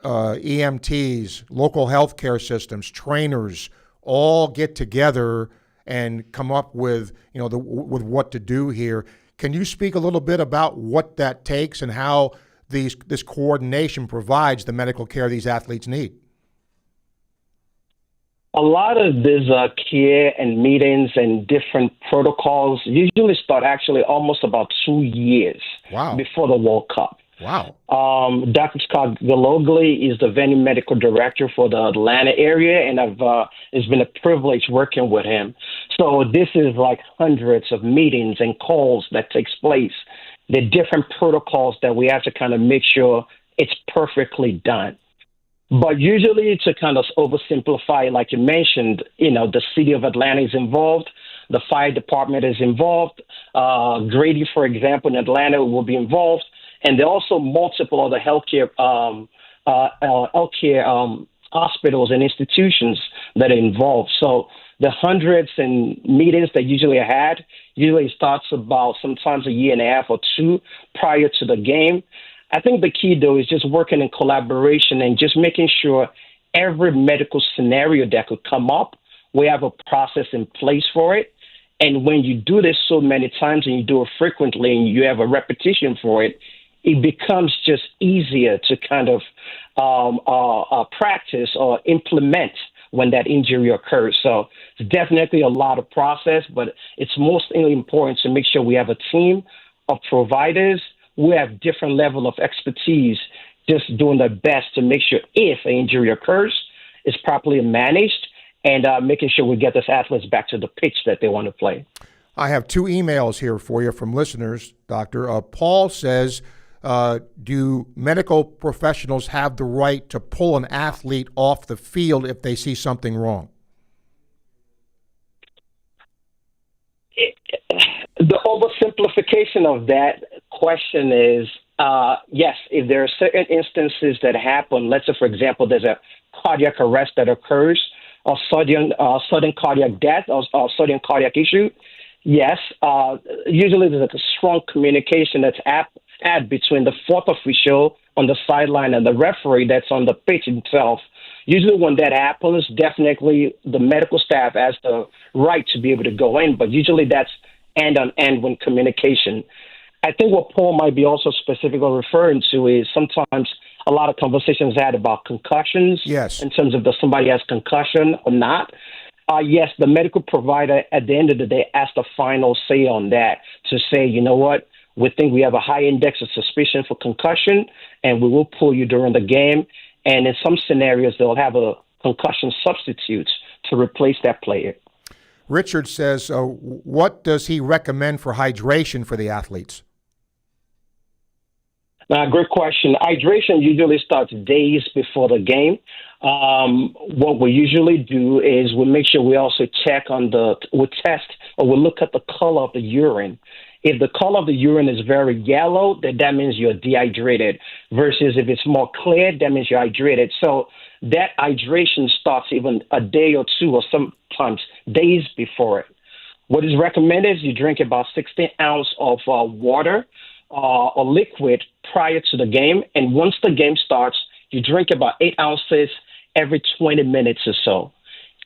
EMTs, local healthcare systems, trainers, all get together and come up with, with what to do here. Can you speak a little bit about what that takes and how this coordination provides the medical care these athletes need? a lot of these care and meetings and different protocols usually start actually almost about 2 years before the World Cup. Wow. Dr. Scott Galogli is the venue medical director for the Atlanta area, and it's been a privilege working with him. So this is like hundreds of meetings and calls that takes place. The different protocols that we have to kind of make sure it's perfectly done. But usually, to kind of oversimplify, like you mentioned, the city of Atlanta is involved, the fire department is involved, Grady, for example, in Atlanta will be involved, and there are also multiple other healthcare hospitals and institutions that are involved. So the hundreds and meetings that usually are had usually starts about sometimes a year and a half or two prior to the game. I think the key, though, is just working in collaboration and just making sure every medical scenario that could come up, we have a process in place for it. And when you do this so many times and you do it frequently and you have a repetition for it, it becomes just easier to kind of practice or implement when that injury occurs. So it's definitely a lot of process, but it's mostly important to make sure we have a team of providers who have different level of expertise, just doing their best to make sure if an injury occurs, it's properly managed and making sure we get those athletes back to the pitch that they want to play. I have 2 emails here for you from listeners, Doctor. Paul says, do medical professionals have the right to pull an athlete off the field if they see something wrong? The oversimplification of that question is, yes, if there are certain instances that happen, let's say, for example, there's a cardiac arrest that occurs, or sudden cardiac death, or sudden cardiac issue, yes, usually there's a strong communication that's had between the fourth official on the sideline and the referee that's on the pitch itself. Usually when that happens, definitely the medical staff has the right to be able to go in, but usually that's end-on-end when communication. I think what Paul might be also specifically referring to is sometimes a lot of conversations had about concussions. Yes. In terms of does somebody has concussion or not. Yes, the medical provider at the end of the day has the final say on that to say, you know what, we think we have a high index of suspicion for concussion, and we will pull you during the game. And in some scenarios, they'll have a concussion substitute to replace that player. Richard says, what does he recommend for hydration for the athletes? Great question. Hydration usually starts days before the game. What we usually do is we make sure we also we test or we look at the color of the urine. If the color of the urine is very yellow, then that means you're dehydrated, versus if it's more clear, that means you're hydrated. So that hydration starts even a day or two or sometimes days before it. What is recommended is you drink about 16 ounces of water or liquid prior to the game. And once the game starts, you drink about 8 ounces every 20 minutes or so.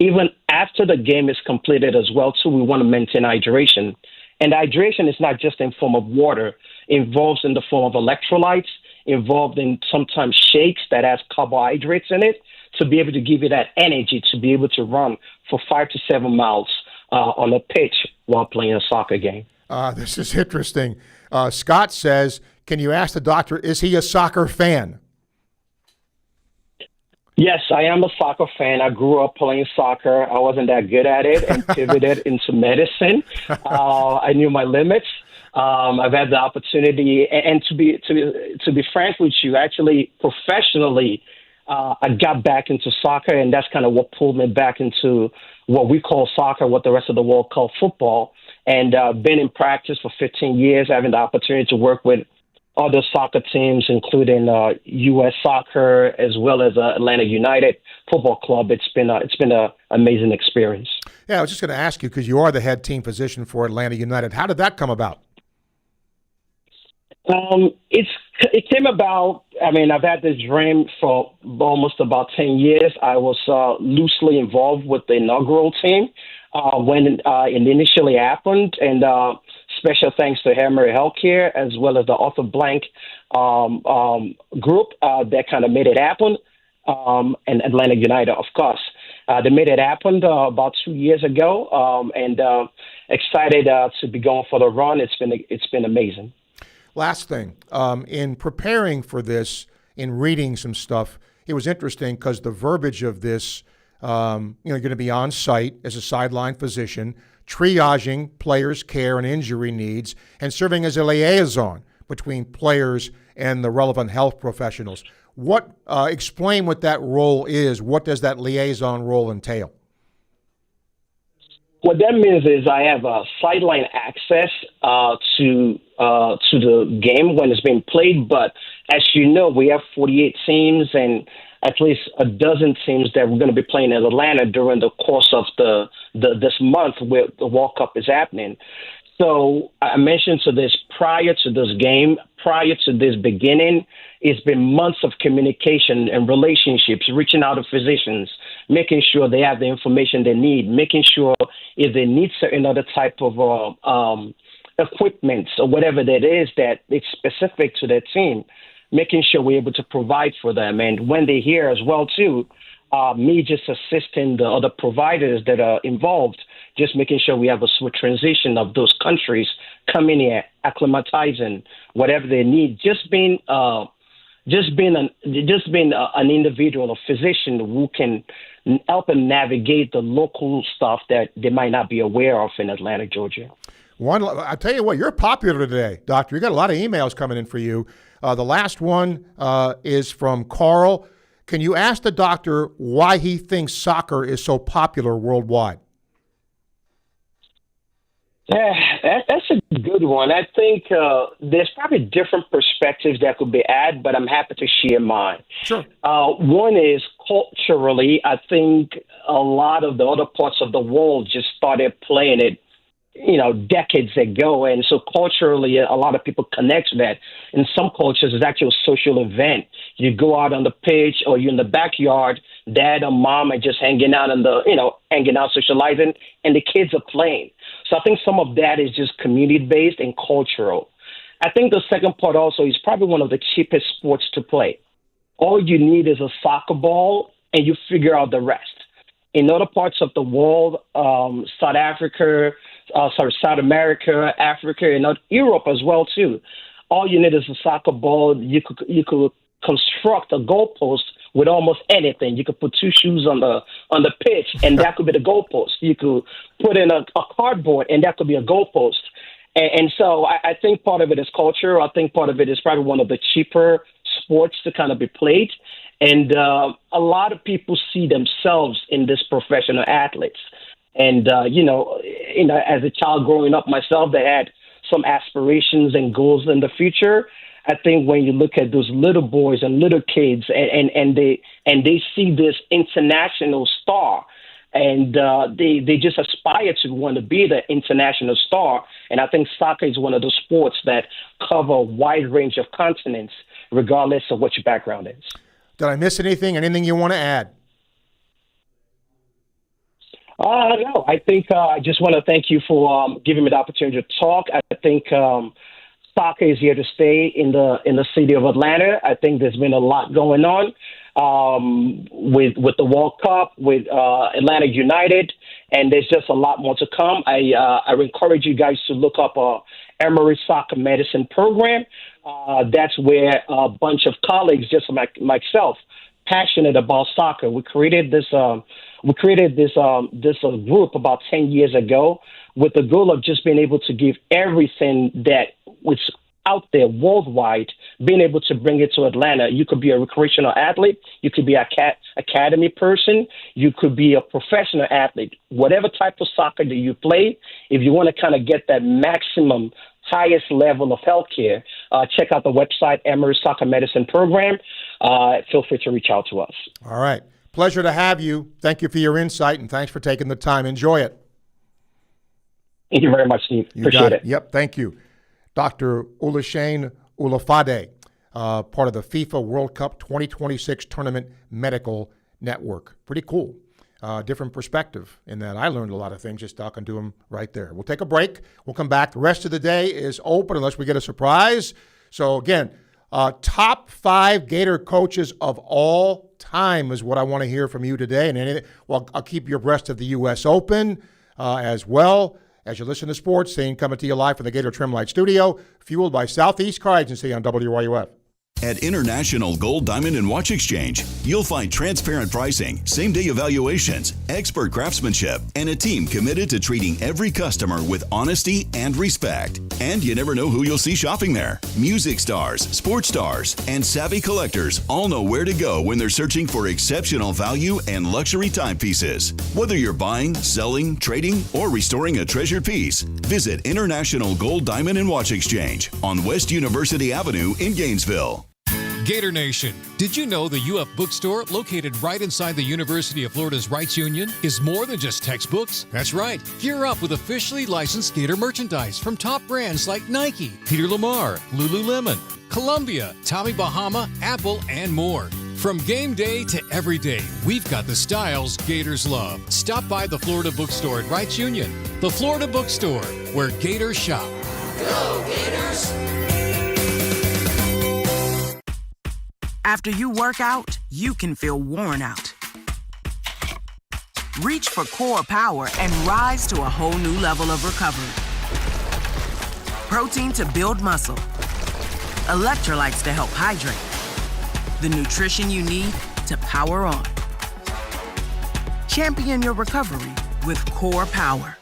Even after the game is completed as well, too, we want to maintain hydration. And hydration is not just in form of water. It involves in the form of electrolytes, involved in sometimes shakes that has carbohydrates in it to be able to give you that energy to be able to run for 5 to 7 miles on a pitch while playing a soccer game. This is interesting. Scott says, can you ask the doctor, is he a soccer fan? Yes, I am a soccer fan. I grew up playing soccer. I wasn't that good at it and pivoted into medicine. I knew my limits. I've had the opportunity, and to be frank with you, actually professionally, I got back into soccer, and that's kind of what pulled me back into what we call soccer, what the rest of the world call football. And been in practice for 15 years, having the opportunity to work with other soccer teams, including U.S. Soccer as well as Atlanta United Football Club. It's been an amazing experience. Yeah, I was just going to ask you, because you are the head team physician for Atlanta United. How did that come about? It came about, I mean, I've had this dream for almost about 10 years. I was loosely involved with the inaugural team when it initially happened, and special thanks to Herm Healthcare as well as the Arthur Blank group that kind of made it happen, and Atlanta United, of course. They made it happen about 2 years ago, and excited to be going for the run. It's been amazing. Last thing, in preparing for this, in reading some stuff, it was interesting because the verbiage of this, you're going to be on site as a sideline physician, triaging players' care and injury needs, and serving as a liaison between players and the relevant health professionals. Explain what that role is. What does that liaison role entail? What that means is I have sideline access to the game when it's being played. But as you know, we have 48 teams and at least a dozen teams that we're going to be playing in Atlanta during the course of this month where the World Cup is happening. So I mentioned to this prior to this game, prior to this beginning, it's been months of communication and relationships, reaching out to physicians, making sure they have the information they need, making sure if they need certain other type of equipment or whatever that is that it's specific to their team, making sure we're able to provide for them. And when they're here as well, too, me just assisting the other providers that are involved, just making sure we have a smooth transition of those countries coming here, acclimatizing, whatever they need, just being an individual, a physician who can help them navigate the local stuff that they might not be aware of in Atlanta, Georgia. I tell you what, you're popular today, Doctor. You got a lot of emails coming in for you. The last one is from Carl. Can you ask the doctor why he thinks soccer is so popular worldwide? Yeah, that's a good one. I think there's probably different perspectives that could be added, but I'm happy to share mine. Sure. One is culturally, I think a lot of the other parts of the world just started playing it, decades ago. And so culturally, a lot of people connect to that. In some cultures, it's actually a social event. You go out on the pitch or you're in the backyard, dad or mom are just hanging out socializing, and the kids are playing. So I think some of that is just community-based and cultural. I think the second part also is probably one of the cheapest sports to play. All you need is a soccer ball, and you figure out the rest. In other parts of the world, South America, Africa, and Europe as well too. All you need is a soccer ball. You could construct a goalpost with almost anything. You could put two shoes on the pitch, and that could be the goalpost. You could put in a cardboard, and that could be a goalpost. And so I think part of it is culture. I think part of it is probably one of the cheaper sports to kind of be played. And a lot of people see themselves in this professional athletes. And, as a child growing up myself that had some aspirations and goals in the future, I think when you look at those little boys and little kids and they see this international star and they just aspire to want to be the international star. And I think soccer is one of those sports that cover a wide range of continents, regardless of what your background is. Did I miss anything? Anything you want to add? No, I think I just want to thank you for giving me the opportunity to talk. I think soccer is here to stay in the city of Atlanta. I think there's been a lot going on with the World Cup, with Atlanta United, and there's just a lot more to come. I encourage you guys to look up Emory Soccer Medicine Program. That's where a bunch of colleagues, just like myself, passionate about soccer, we created this group about 10 years ago with the goal of just being able to give everything that was out there worldwide, being able to bring it to Atlanta. You could be a recreational athlete. You could be an academy person. You could be a professional athlete. Whatever type of soccer that you play, if you want to kind of get that maximum highest level of healthcare, check out the website, Emory Soccer Medicine Program. Feel free to reach out to us. All right. Pleasure to have you. Thank you for your insight, and thanks for taking the time. Enjoy it. Thank you very much, Steve. Appreciate it. Yep, thank you. Dr. Oluseun Olufade, part of the FIFA World Cup 2026 Tournament Medical Network. Pretty cool. Different perspective in that. I learned a lot of things just talking to him right there. We'll take a break. We'll come back. The rest of the day is open unless we get a surprise. So, again, top 5 Gator coaches of all time is what I want to hear from you today. And I'll keep you abreast of the U.S. Open as well. As you listen to Sports Scene, coming to you live from the Gator Trim Light Studio, fueled by Southeast Car Agency on WRUF. At International Gold, Diamond, and Watch Exchange, you'll find transparent pricing, same-day evaluations, expert craftsmanship, and a team committed to treating every customer with honesty and respect. And you never know who you'll see shopping there. Music stars, sports stars, and savvy collectors all know where to go when they're searching for exceptional value and luxury timepieces. Whether you're buying, selling, trading, or restoring a treasured piece, visit International Gold, Diamond, and Watch Exchange on West University Avenue in Gainesville. Gator Nation, did you know the UF bookstore, located right inside the University of Florida's Rights Union, is more than just textbooks? That's right. Gear up with officially licensed Gator merchandise from top brands like Nike, Peter Lamar, Lululemon, Columbia, Tommy Bahama, Apple, and more. From game day to every day, we've got the styles Gators love. Stop by the Florida bookstore at Rights Union. The Florida bookstore, where Gators shop. Go Gators! After you work out, you can feel worn out. Reach for core power and rise to a whole new level of recovery. Protein to build muscle. Electrolytes to help hydrate. The nutrition you need to power on. Champion your recovery with Core Power.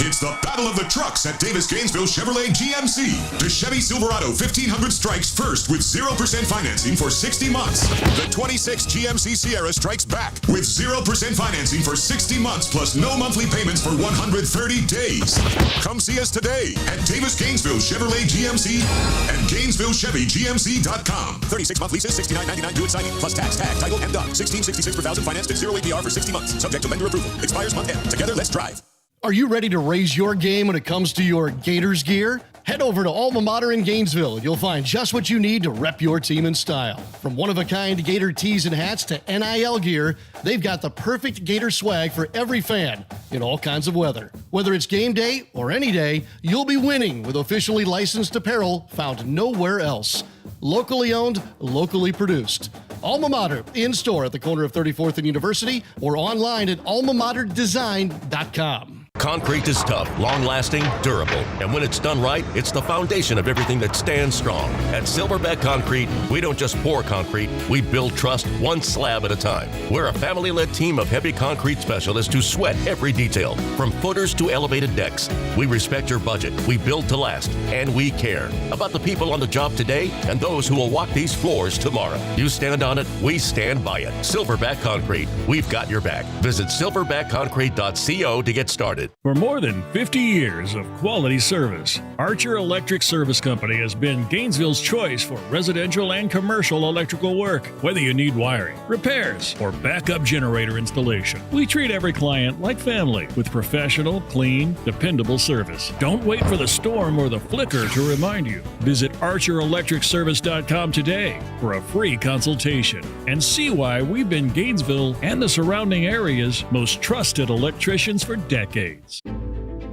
It's the Battle of the Trucks at Davis Gainesville Chevrolet GMC. The Chevy Silverado 1500 strikes first with 0% financing for 60 months. The 26 GMC Sierra strikes back with 0% financing for 60 months plus no monthly payments for 130 days. Come see us today at Davis Gainesville Chevrolet GMC and GainesvilleChevyGMC.com. 36-month leases, $69.99 due at signing, plus tax, tag, title, and done. $16.66 per thousand financed at 0 APR for 60 months. Subject to lender approval. Expires month end. Together, let's drive. Are you ready to raise your game when it comes to your Gators gear? Head over to Alma Mater in Gainesville. You'll find just what you need to rep your team in style. From one-of-a-kind Gator tees and hats to NIL gear, they've got the perfect Gator swag for every fan in all kinds of weather. Whether it's game day or any day, you'll be winning with officially licensed apparel found nowhere else. Locally owned, locally produced. Alma Mater, in-store at the corner of 34th and University or online at almamaterdesign.com. Concrete is tough, long-lasting, durable, and when it's done right, it's the foundation of everything that stands strong. At Silverback Concrete, we don't just pour concrete, we build trust one slab at a time. We're a family-led team of heavy concrete specialists who sweat every detail, from footers to elevated decks. We respect your budget, we build to last, and we care about the people on the job today and those who will walk these floors tomorrow. You stand on it, we stand by it. Silverback Concrete, we've got your back. Visit silverbackconcrete.co to get started. For more than 50 years of quality service, Archer Electric Service Company has been Gainesville's choice for residential and commercial electrical work. Whether you need wiring, repairs, or backup generator installation, we treat every client like family with professional, clean, dependable service. Don't wait for the storm or the flicker to remind you. Visit ArcherElectricService.com today for a free consultation and see why we've been Gainesville and the surrounding area's most trusted electricians for decades.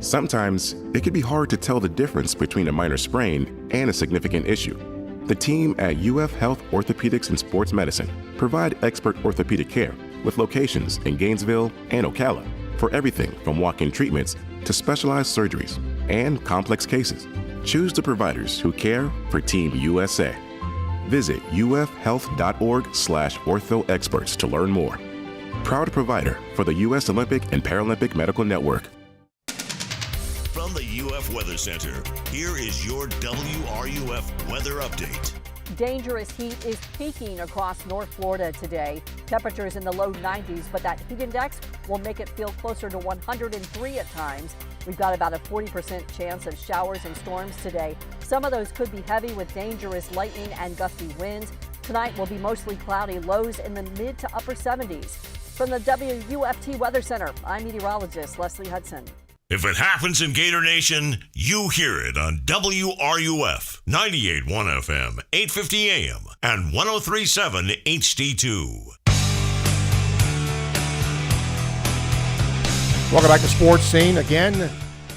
Sometimes, it can be hard to tell the difference between a minor sprain and a significant issue. The team at UF Health Orthopedics and Sports Medicine provide expert orthopedic care with locations in Gainesville and Ocala for everything from walk-in treatments to specialized surgeries and complex cases. Choose the providers who care for Team USA. Visit ufhealth.org/orthoexperts to learn more. Proud provider for the U.S. Olympic and Paralympic Medical Network. From the UF Weather Center, here is your WRUF weather update. Dangerous heat is peaking across North Florida today. Temperatures in the low 90s, but that heat index will make it feel closer to 103 at times. We've got about a 40% chance of showers and storms today. Some of those could be heavy with dangerous lightning and gusty winds. Tonight will be mostly cloudy, lows in the mid to upper 70s. From the WUFT Weather Center, I'm meteorologist Leslie Hudson. If it happens in Gator Nation, you hear it on WRUF 98.1 FM, 850 AM, and 103.7 HD2. Welcome back to Sports Scene. Again,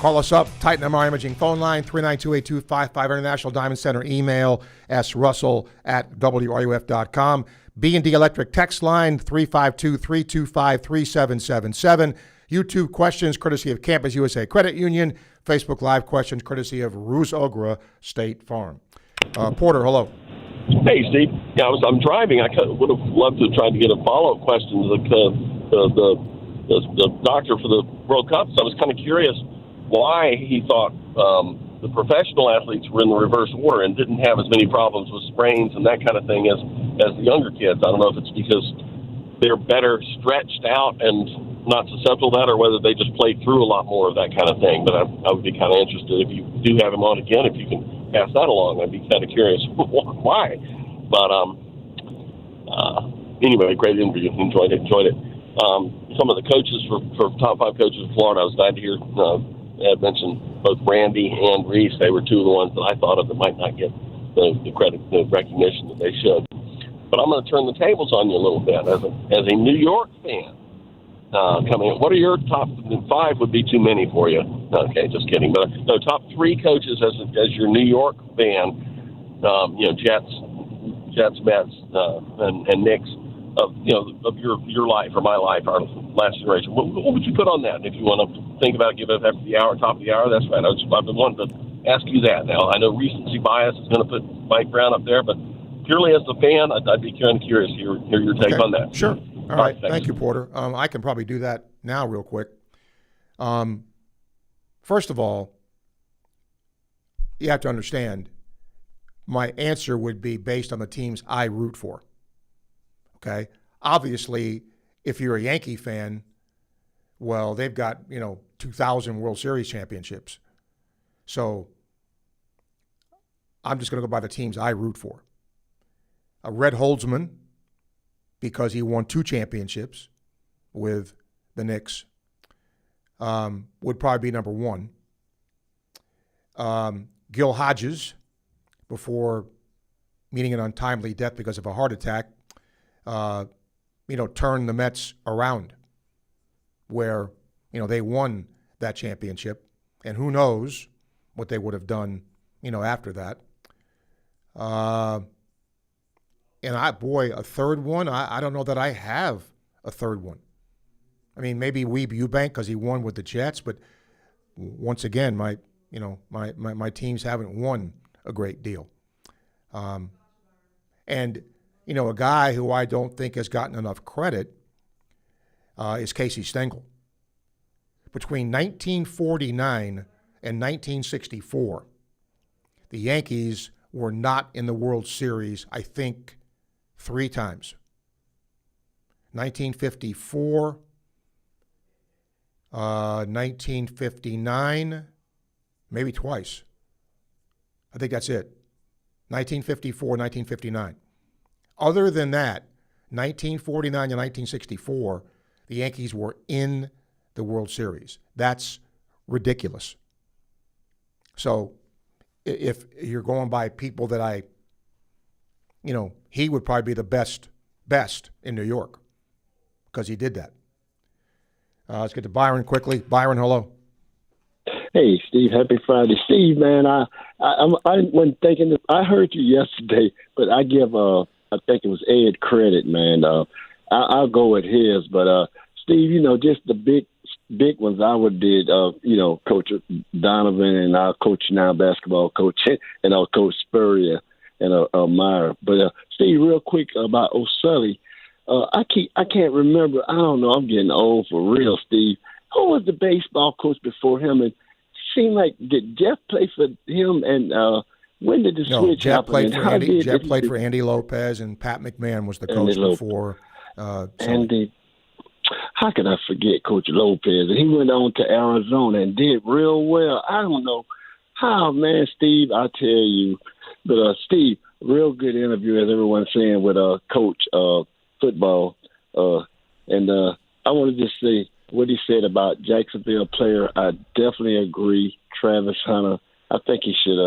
Call us up, Titan MRI Imaging phone line, 392-8255, International Diamond Center, email srussell@wruf.com. B&D Electric text line, 352-325-3777. YouTube questions, courtesy of Campus USA Credit Union. Facebook Live questions, courtesy of Ruse Ogra State Farm. Porter, hello. Hey, Steve. Yeah, I'm driving. I would have loved to try to get a follow-up question to the doctor for the World Cup. So I was kind of curious why he thought the professional athletes were in the reverse order and didn't have as many problems with sprains and that kind of thing as the younger kids. I don't know if it's because they're better stretched out and not susceptible to that, or whether they just played through a lot more of that kind of thing. But I would be kind of interested if you do have him on again, if you can pass that along. I'd be kind of curious why. But anyway, great interview. Enjoyed it. Some of the coaches for top 5 coaches of Florida, I was glad to hear Ed mentioned both Randy and Reese. They were two of the ones that I thought of that might not get the credit, the recognition that they should. But I'm going to turn the tables on you a little bit. As a New York fan coming in, what are your top 5? Would be too many for you. Okay, just kidding. But no, top 3 coaches as your New York fan. Jets, Mets, and Knicks of your life or my life, our last generation. What would you put on that? If you want to think about it, give it after the hour, top of the hour, that's fine. I've been wanting to ask you that. Now I know recency bias is going to put Mike Brown up there, but purely as a fan, I'd be kind of curious to hear your take on that. Sure. All right. Thank you, Porter. I can probably do that now real quick. First of all, you have to understand my answer would be based on the teams I root for. Okay? Obviously, if you're a Yankee fan, well, they've got, 2,000 World Series championships. So I'm just going to go by the teams I root for. Red Holtzman, because he won 2 championships with the Knicks, would probably be number 1. Gil Hodges, before meeting an untimely death because of a heart attack, turned the Mets around where, they won that championship. And who knows what they would have done, after that. And a third one, I don't know that I have a third one. I mean, maybe Weeb Eubank because he won with the Jets, but once again, my teams haven't won a great deal. And a guy who I don't think has gotten enough credit is Casey Stengel. Between 1949 and 1964, the Yankees were not in the World Series, I think, 3 times. 1954, 1959, maybe twice. I think that's it. 1954, 1959. Other than that, 1949 and 1964, the Yankees were in the World Series. That's ridiculous. So if you're going by people that he would probably be the best in New York because he did that. Let's get to Byron quickly. Byron, hello. Hey, Steve. Happy Friday, Steve. Man, I wasn't thinking. I heard you yesterday, but I give I think it was Ed credit, man. I'll go with his, but Steve, just the big ones I would did. Coach Donovan and our coach now, basketball coach, and our coach Spurrier and Meyer. But Steve, real quick about O'Sully. I can't remember. I don't know. I'm getting old for real, Steve. Who was the baseball coach before him? And seemed like, did Jeff play for him? And when did the switch Jeff happen? Jeff played for Andy Lopez, and Pat McMahon was the coach before. Andy, how could I forget Coach Lopez? And he went on to Arizona and did real well. I don't know how, man, Steve. I tell you, but Steve, real good interview, as everyone's saying, with Coach football. And I want to just say what he said about Jacksonville player. I definitely agree. Travis Hunter, I think he should,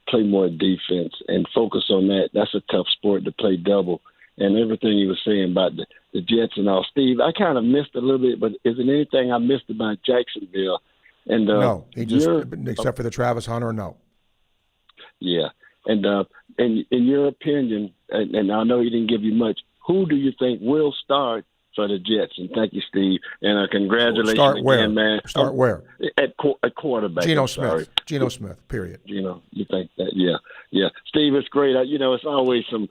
play more defense and focus on that. That's a tough sport to play double. And everything he was saying about the Jets and all. Steve, I kind of missed a little bit, but is there anything I missed about Jacksonville And no, he just except for the Travis Hunter, no. Yeah, and in your opinion, and I know he didn't give you much, who do you think will start for the Jets? And thank you, Steve, and congratulations Start where? again, man. Start where? At quarterback. Geno Smith. Geno Smith. Period. You think that? Yeah. Steve, it's great. It's always some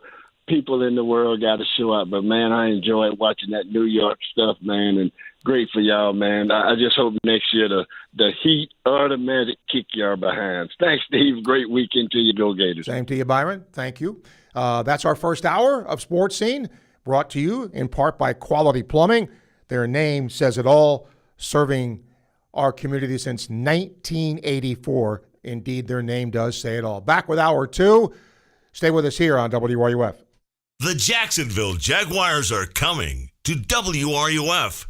people in the world got to show up, but man, I enjoy watching that New York stuff, man, and great for y'all, man. I just hope next year the Heat or the Magic kick y'all behind. Thanks, Steve. Great weekend to you, Go Gators. Same to you, Byron. Thank you. That's our first hour of Sports Scene, brought to you in part by Quality Plumbing. Their name says it all, serving our community since 1984. Indeed, their name does say it all. Back with Hour 2. Stay with us here on WRUF. The Jacksonville Jaguars are coming to WRUF.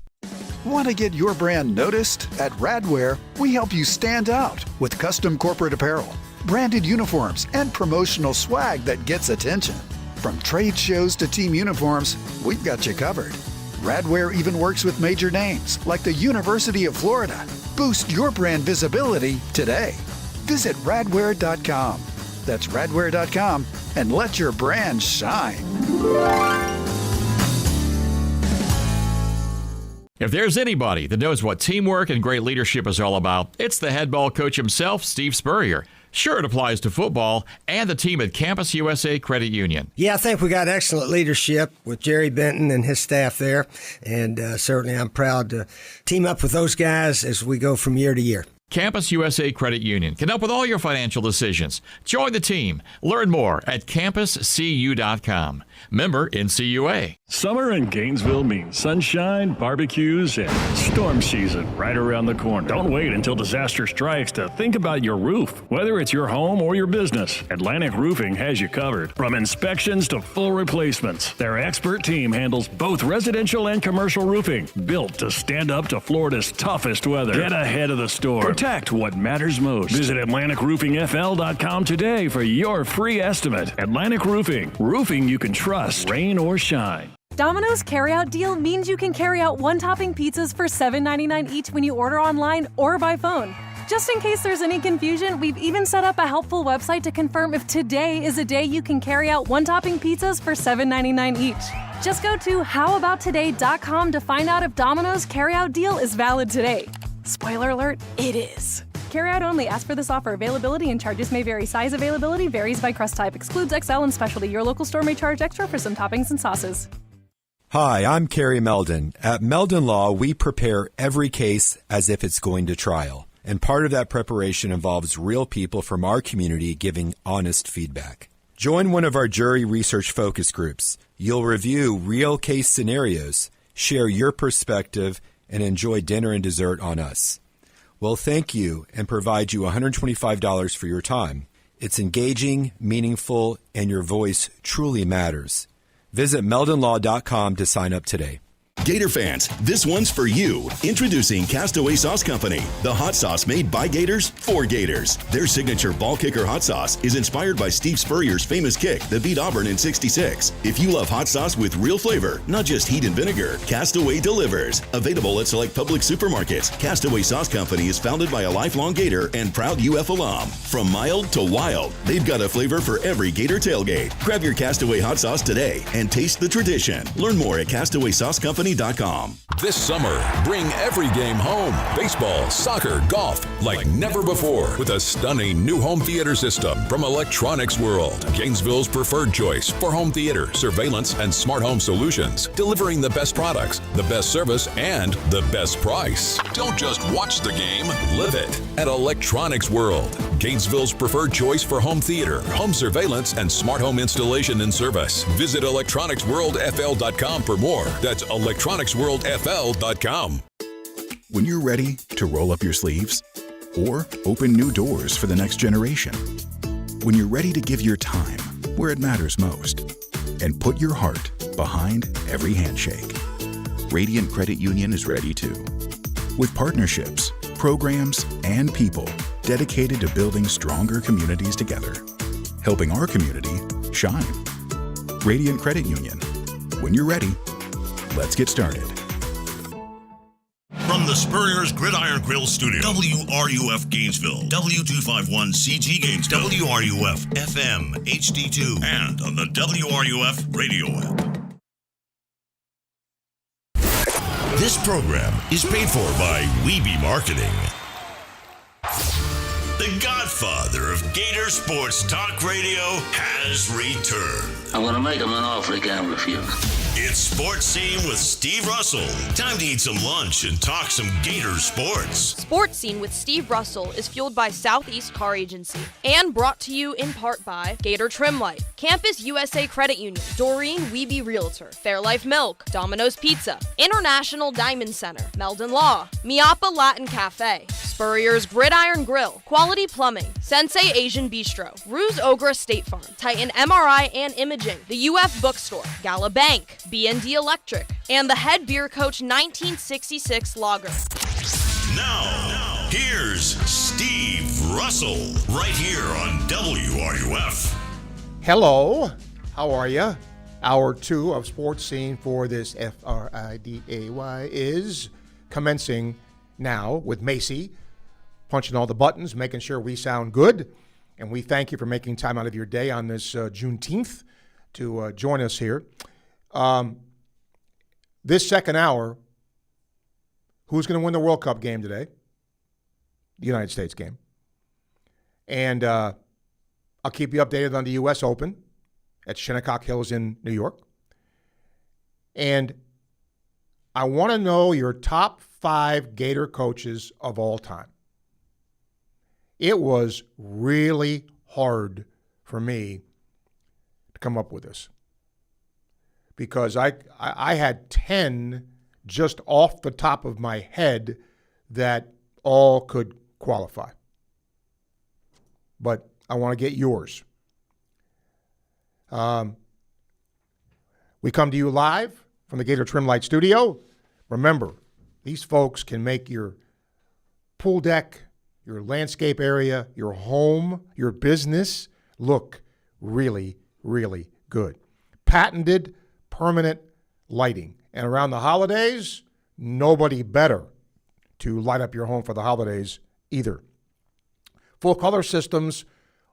Want to get your brand noticed? At Radware, we help you stand out with custom corporate apparel, branded uniforms, and promotional swag that gets attention. From trade shows to team uniforms, we've got you covered. Radware even works with major names like the University of Florida. Boost your brand visibility today. Visit radware.com. That's radware.com and let your brand shine. If there's anybody that knows what teamwork and great leadership is all about, it's the head ball coach himself, Steve Spurrier. Sure, it applies to football and the team at Campus USA Credit Union. Yeah, I think we got excellent leadership with Jerry Benton and his staff there, and certainly I'm proud to team up with those guys as we go from year to year. Campus USA Credit Union can help with all your financial decisions. Join the team. Learn more at campuscu.com. Member NCUA. Summer in Gainesville means sunshine, barbecues, and storm season right around the corner. Don't wait until disaster strikes to think about your roof. Whether it's your home or your business, Atlantic Roofing has you covered. From inspections to full replacements, their expert team handles both residential and commercial roofing, built to stand up to Florida's toughest weather. Get ahead of the storm. Protect what matters most. Visit AtlanticRoofingFL.com today for your free estimate. Atlantic Roofing. Roofing you can trust, rain or shine. Domino's carryout deal means you can carry out one-topping pizzas for $7.99 each when you order online or by phone. Just in case there's any confusion, we've even set up a helpful website to confirm if today is a day you can carry out one-topping pizzas for $7.99 each. Just go to howaboutoday.com to find out if Domino's carryout deal is valid today. Spoiler alert, it is. Carryout only. Ask for this offer. Availability and charges may vary. Size availability varies by crust type. Excludes XL and specialty. Your local store may charge extra for some toppings and sauces. Hi, I'm Kerry Meldon. At Meldon Law, we prepare every case as if it's going to trial. And part of that preparation involves real people from our community giving honest feedback. Join one of our jury research focus groups. You'll review real case scenarios, share your perspective, and enjoy dinner and dessert on us. We'll thank you and provide you $125 for your time. It's engaging, meaningful, and your voice truly matters. Visit meldonlaw.com to sign up today. Gator fans, this one's for you. Introducing Castaway Sauce Company, the hot sauce made by Gators for Gators. Their signature ball kicker hot sauce is inspired by Steve Spurrier's famous kick that beat Auburn in '66. If you love hot sauce with real flavor, not just heat and vinegar, Castaway delivers. Available at select public supermarkets, Castaway Sauce Company is founded by a lifelong Gator and proud UF alum. From mild to wild, they've got a flavor for every Gator tailgate. Grab your Castaway hot sauce today and taste the tradition. Learn more at CastawaySauceCompany.com. This summer, bring every game home. Baseball, soccer, golf, like never before with a stunning new home theater system from Electronics World. Gainesville's preferred choice for home theater, surveillance, and smart home solutions. Delivering the best products, the best service, and the best price. Don't just watch the game, live it at Electronics World. Gainesville's preferred choice for home theater, home surveillance, and smart home installation and service. Visit electronicsworldfl.com for more. That's electronicsworldfl.com. When you're ready to roll up your sleeves or open new doors for the next generation. When you're ready to give your time where it matters most and put your heart behind every handshake. Radiant Credit Union is ready too. With partnerships, programs, and people dedicated to building stronger communities together, helping our community shine. Radiant Credit Union. When you're ready, let's get started. From From the Spurrier's Gridiron Grill Studio, WRUF Gainesville, W251CG Gainesville, WRUF FM HD2, and on the WRUF radio app. This program is paid for by Weeby Marketing. The godfather of Gator Sports Talk Radio has returned. I'm going to make him an offer he can't refuse. It's Sports Scene with Steve Russell. Time to eat some lunch and talk some Gator sports. Sports Scene with Steve Russell is fueled by Southeast Car Agency and brought to you in part by Gator Trim Light, Campus USA Credit Union, Doreen Weeby Realtor, Fairlife Milk, Domino's Pizza, International Diamond Center, Meldon Law, Miapa Latin Cafe, Spurrier's Gridiron Grill, Quality Plumbing, Sensei Asian Bistro, Ruse Ogra State Farm, Titan MRI and Imaging, the UF Bookstore, Gala Bank, B&D Electric, and the Head Beer Coach 1966 Lager. Now, here's Steve Russell, right here on WRUF. Hello, how are you? Hour 2 of Sports Scene for this FRIDAY is commencing now with Macy, punching all the buttons, making sure we sound good. And we thank you for making time out of your day on this Juneteenth to join us here. This second hour, who's going to win the World Cup game today? The United States game. And I'll keep you updated on the U.S. Open at Shinnecock Hills in New York. And I want to know your top 5 Gator coaches of all time. It was really hard for me to come up with this because I had 10 just off the top of my head that all could qualify. But I want to get yours. We come to you live from the Gator Trim Light Studio. Remember, these folks can make your pool deck, your landscape area, your home, your business look really, really good. Patented permanent lighting. And around the holidays, nobody better to light up your home for the holidays either. Full color systems,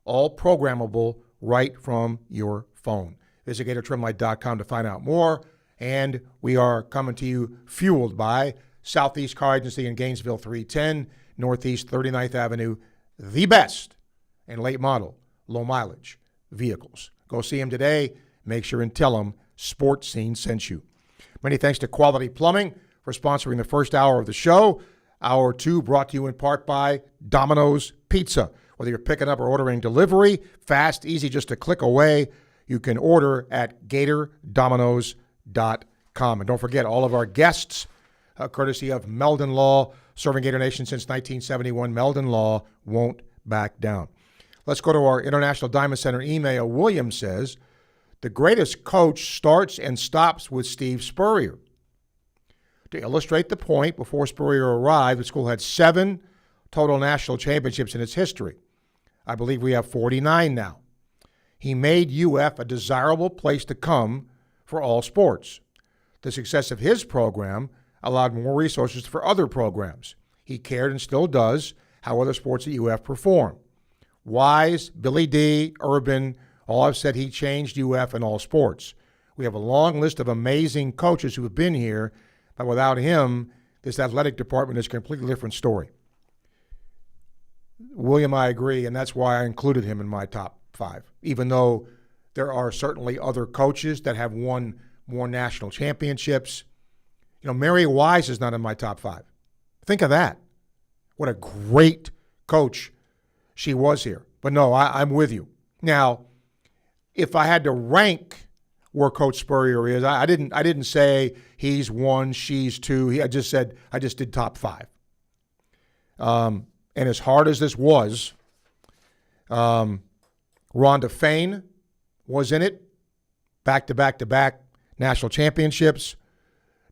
all programmable right from your phone. Visit GatorTrimLight.com to find out more. And we are coming to you fueled by Southeast Car Agency in Gainesville, 310 Northeast 39th Avenue, the best in late model, low mileage vehicles. Go see him today. Make sure and tell him Sports Scene sent you. Many thanks to Quality Plumbing for sponsoring the first hour of the show. Hour 2 brought to you in part by Domino's Pizza. Whether you're picking up or ordering delivery, fast, easy, just a click away, you can order at GatorDomino's.com. And don't forget, all of our guests, courtesy of Meldon Law, serving Gator Nation since 1971. Meldon Law won't back down. Let's go to our International Diamond Center email. William says, the greatest coach starts and stops with Steve Spurrier. To illustrate the point, before Spurrier arrived, the school had 7 total national championships in its history. I believe we have 49 now. He made UF a desirable place to come for all sports. The success of his program allowed more resources for other programs. He cared and still does how other sports at UF perform. Wise, Billy D, Urban, all have said he changed UF in all sports. We have a long list of amazing coaches who have been here, but without him, this athletic department is a completely different story. William, I agree, and that's why I included him in my top 5, even though there are certainly other coaches that have won more national championships. You know, Mary Wise is not in my top 5. Think of that. What a great coach she was here. But no, I'm with you. Now, if I had to rank where Coach Spurrier is, I didn't say he's 1, she's 2. I just said I just did top 5. And as hard as this was, Rhonda Fain was in it, back-to-back-to-back national championships.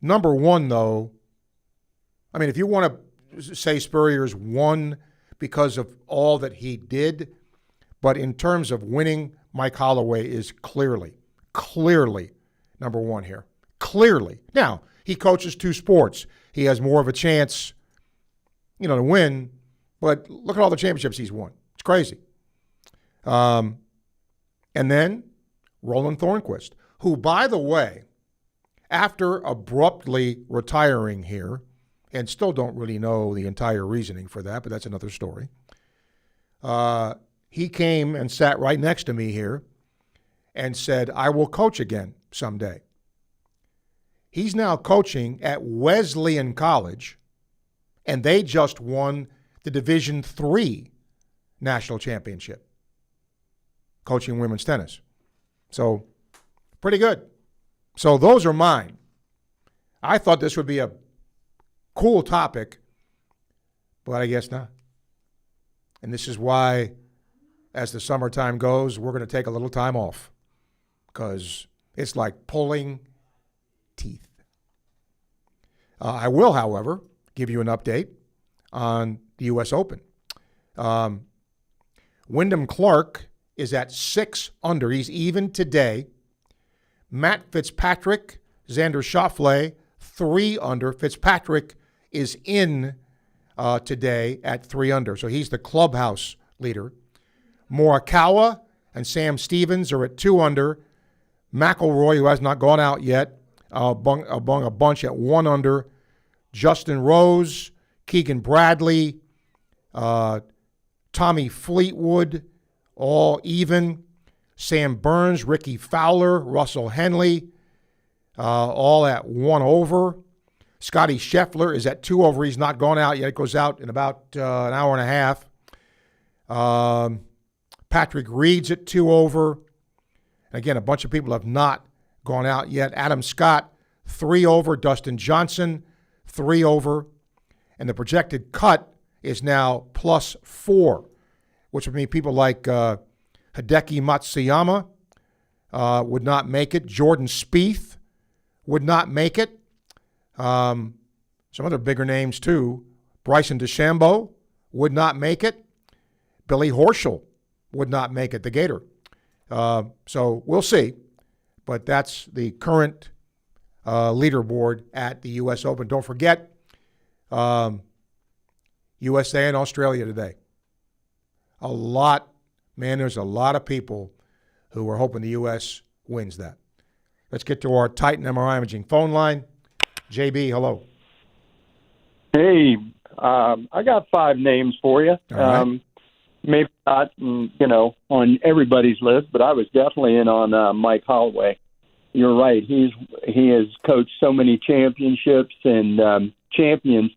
Number 1, though, I mean, if you want to say Spurrier's 1 because of all that he did, but in terms of winning, Mike Holloway is clearly number 1 here. Clearly. Now, he coaches 2 sports. he has more of a chance, to win. But look at all the championships he's won. It's crazy. And then Roland Thornquist, who, by the way, after abruptly retiring here, and still don't really know the entire reasoning for that, but that's another story. He came and sat right next to me here and said, I will coach again someday. He's now coaching at Wesleyan College, and they just won the Division III national championship, coaching women's tennis. So, pretty good. So those are mine. I thought this would be a cool topic, but I guess not. And this is why, as the summertime goes, we're going to take a little time off because it's like pulling teeth. I will, however, give you an update on the U.S. Open. Wyndham Clark is at 6 under. He's even today. Matt Fitzpatrick, Xander Schauffele, 3 under. Fitzpatrick is in today at 3 under. So he's the clubhouse leader. Morikawa and Sam Stevens are at 2 under. McIlroy, who has not gone out yet, bung a bunch at 1 under. Justin Rose, Keegan Bradley, Tommy Fleetwood, all even. Sam Burns, Ricky Fowler, Russell Henley, all at 1 over. Scotty Scheffler is at 2 over. He's not gone out yet. It goes out in about an hour and a half. Patrick Reed's at 2 over. Again, a bunch of people have not gone out yet. Adam Scott, 3 over. Dustin Johnson, 3 over. And the projected cut is now +4, which would mean people like Hideki Matsuyama would not make it. Jordan Spieth would not make it. Some other bigger names, too. Bryson DeChambeau would not make it. Billy Horschel would not make it, the Gator. So we'll see. But that's the current leaderboard at the U.S. Open. Don't forget, USA and Australia today. There's a lot of people who are hoping the U.S. wins that. Let's get to our Titan MRI Imaging phone line. JB, hello. Hey, I got 5 names for you. Right. Maybe not, on everybody's list, but I was definitely in on Mike Holloway. You're right. He has coached so many championships and champions.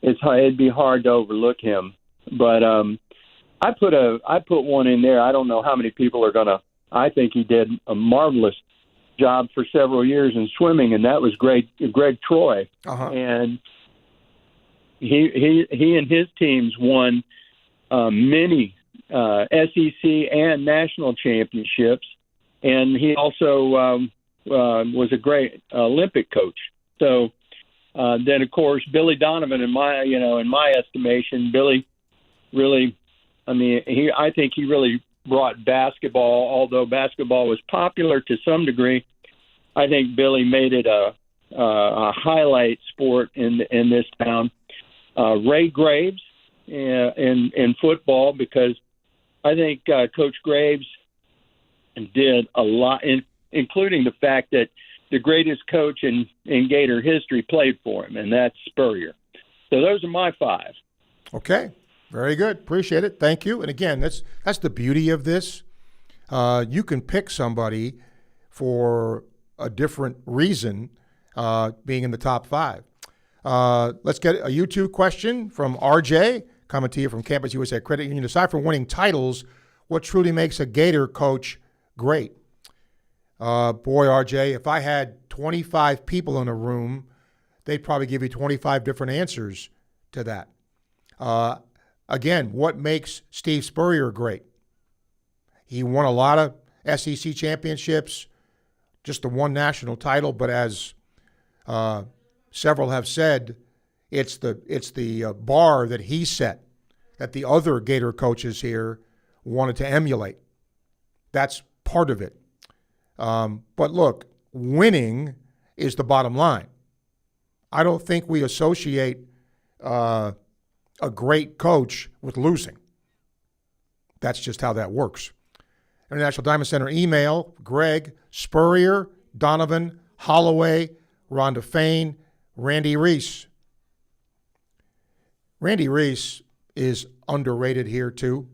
It'd be hard to overlook him. But I put one in there. I don't know how many people are gonna. I think he did a marvelous job for several years in swimming, and that was Greg Troy. Uh-huh. And he and his teams won many SEC and national championships, and he also was a great Olympic coach. So then, of course, Billy Donovan, in my estimation, Billy really, I think he really brought basketball. Although basketball was popular to some degree, I think Billy made it a highlight sport in this town. Ray Graves in football, because I think Coach Graves did a lot, including the fact that the greatest coach in Gator history played for him, and that's Spurrier. So those are my 5. Okay. Very good. Appreciate it. Thank you. And again, that's the beauty of this. You can pick somebody for a different reason being in the top 5. Let's get a YouTube question from RJ, coming to you from Campus USA Credit Union. Aside from winning titles, what truly makes a Gator coach great? Boy, RJ, if I had 25 people in a room, they'd probably give you 25 different answers to that. Again, what makes Steve Spurrier great? He won a lot of SEC championships, just the one national title, but as several have said, it's the bar that he set that the other Gator coaches here wanted to emulate. That's part of it. But look, winning is the bottom line. I don't think we associate a great coach with losing. That's just how that works. International Diamond Center email, Greg, Spurrier, Donovan, Holloway, Rhonda Fain, Randy Reese. Randy Reese is underrated here too.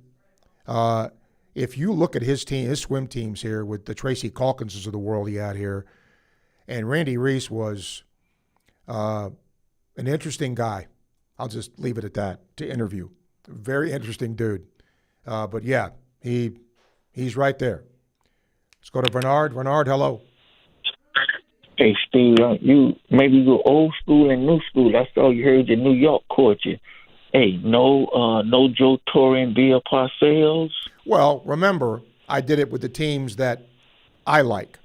If you look at his team, his swim teams here with the Tracy Calkinses of the world he had here, and Randy Reese was an interesting guy. I'll just leave it at that to interview. Very interesting dude. But yeah, he's right there. Let's go to Bernard. Bernard, hello. Hey, Steve, you old school and new school. I saw you heard the New York coach. Hey, no Joe Torre and Bill Parcells. Well, remember, I did it with the teams that I like.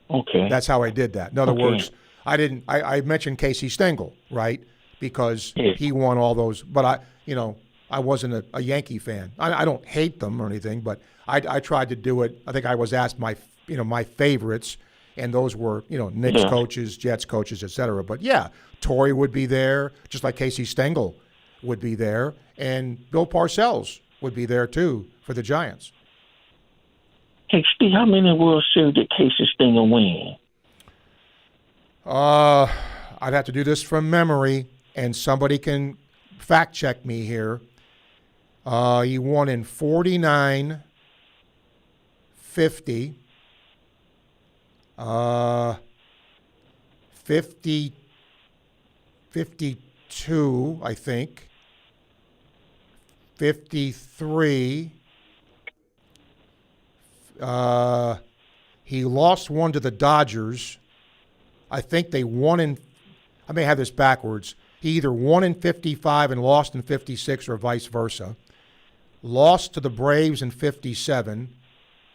Okay. That's how I did that. In other words, I mentioned Casey Stengel, right? Because he won all those. But I wasn't a Yankee fan. I don't hate them or anything, but I tried to do it. I think I was asked my favorites, and those were, Knicks coaches, Jets coaches, et cetera. But yeah, Torrey would be there, just like Casey Stengel would be there, and Bill Parcells would be there too for the Giants. Hey, Steve, how many World Series did Casey Stengel win? I'd have to do this from memory, and somebody can fact check me here. He won in 49, 50, 52, I think, 53. He lost one to the Dodgers. I think they won in, I may have this backwards. He either won in 55 and lost in 56 or vice versa. Lost to the Braves in 57,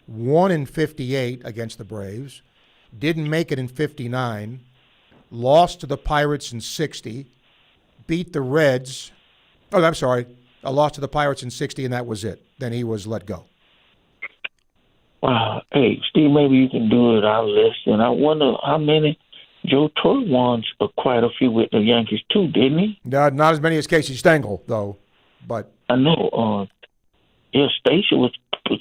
won in 58 against the Braves, didn't make it in 59, lost to the Pirates in 60, beat the Reds. Oh, I'm sorry. I lost to the Pirates in 60, and that was it. Then he was let go. Wow. Hey, Steve, maybe you can do it. I'll listen. I wonder how many Joe Torre won, quite a few with the Yankees too, didn't he? Not as many as Casey Stengel, though. But I know. Stacia was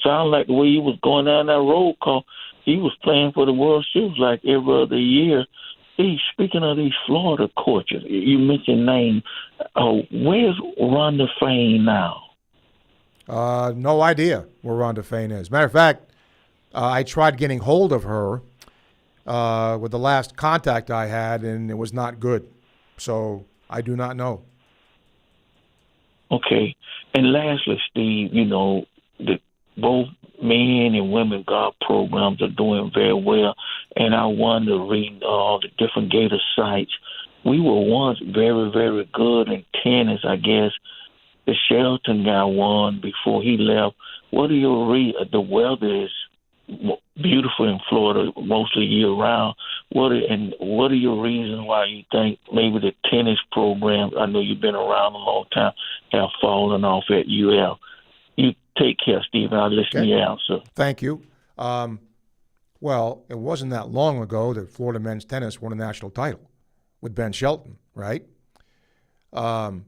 sound like the way he was going down that road, cause he was playing for the World Series like every other year. Hey, speaking of these Florida coaches, you mentioned name. Where's Rhonda Fain now? No idea where Rhonda Fain is. Matter of fact, I tried getting hold of her with the last contact I had, and it was not good. So I do not know. Okay. And lastly, Steve, both men and women golf programs are doing very well. And I wonder, reading all the different Gator sites, we were once very, very good in tennis. I guess the Shelton guy won before he left. What do you read? The weather is beautiful in Florida, mostly year-round. What are your reasons why you think maybe the tennis program, I know you've been around a long time, have fallen off at UL? You take care, Steve. I'll listen to your answer. Thank you. Well, it wasn't that long ago that Florida men's tennis won a national title with Ben Shelton, right? And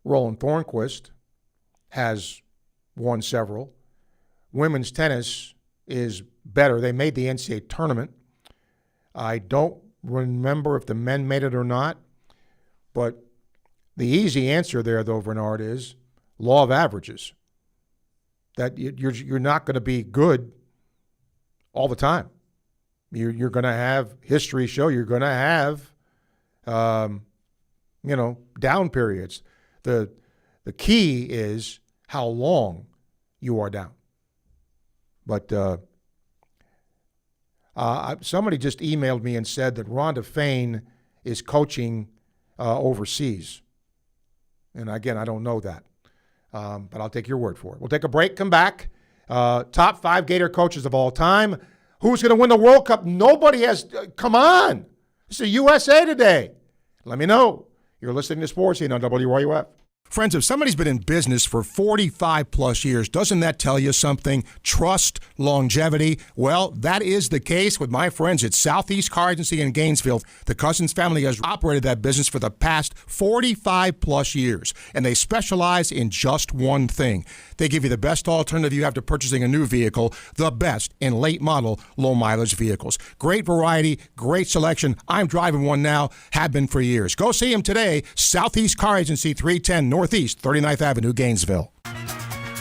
Roland Thornquist has won several. Women's tennis is better. They made the NCAA tournament. I don't remember if the men made it or not, but the easy answer there, though, Bernard, is law of averages. That you're not going to be good all the time. You're going to have history show. You're going to have, down periods. The key is how long you are down. But somebody just emailed me and said that Rhonda Fain is coaching overseas. And again, I don't know that. But I'll take your word for it. We'll take a break, come back. Top 5 Gator coaches of all time. Who's going to win the World Cup? Nobody has. Come on. It's the USA today. Let me know. You're listening to Sports Scene on WRUF. Friends, if somebody's been in business for 45 plus years, doesn't that tell you something? Trust, longevity. Well, that is the case with my friends at Southeast Car Agency in Gainesville. The Cousins family has operated that business for the past 45 plus years, and they specialize in just one thing. They give you the best alternative you have to purchasing a new vehicle, the best in late model, low mileage vehicles. Great variety, great selection. I'm driving one now, have been for years. Go see them today, Southeast Car Agency, 310 Northeast 39th Avenue, Gainesville.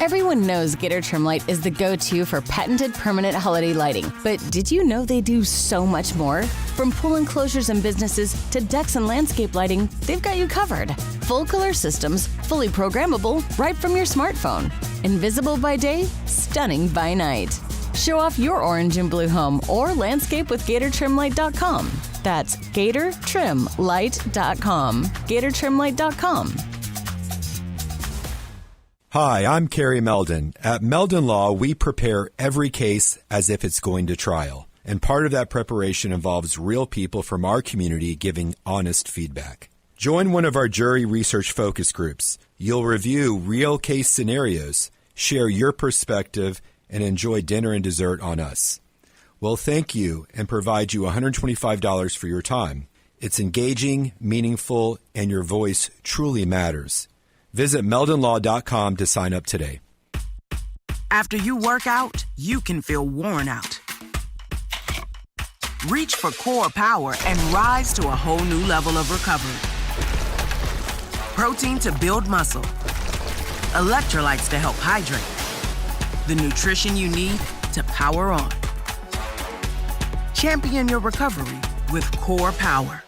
Everyone knows Gator Trim Light is the go-to for patented permanent holiday lighting. But did you know they do so much more? From pool enclosures and businesses to decks and landscape lighting, they've got you covered. Full color systems, fully programmable, right from your smartphone. Invisible by day, stunning by night. Show off your orange and blue home or landscape with GatorTrimLight.com. That's GatorTrimLight.com. GatorTrimLight.com. Hi, I'm Kerry Meldon. At Meldon Law, we prepare every case as if it's going to trial. And part of that preparation involves real people from our community giving honest feedback. Join one of our jury research focus groups. You'll review real case scenarios, share your perspective, and enjoy dinner and dessert on us. We'll thank you and provide you $125 for your time. It's engaging, meaningful, and your voice truly matters. Visit meldonlaw.com to sign up today. After you work out, you can feel worn out. Reach for core power and rise to a whole new level of recovery. Protein to build muscle. Electrolytes to help hydrate. The nutrition you need to power on. Champion your recovery with Core Power.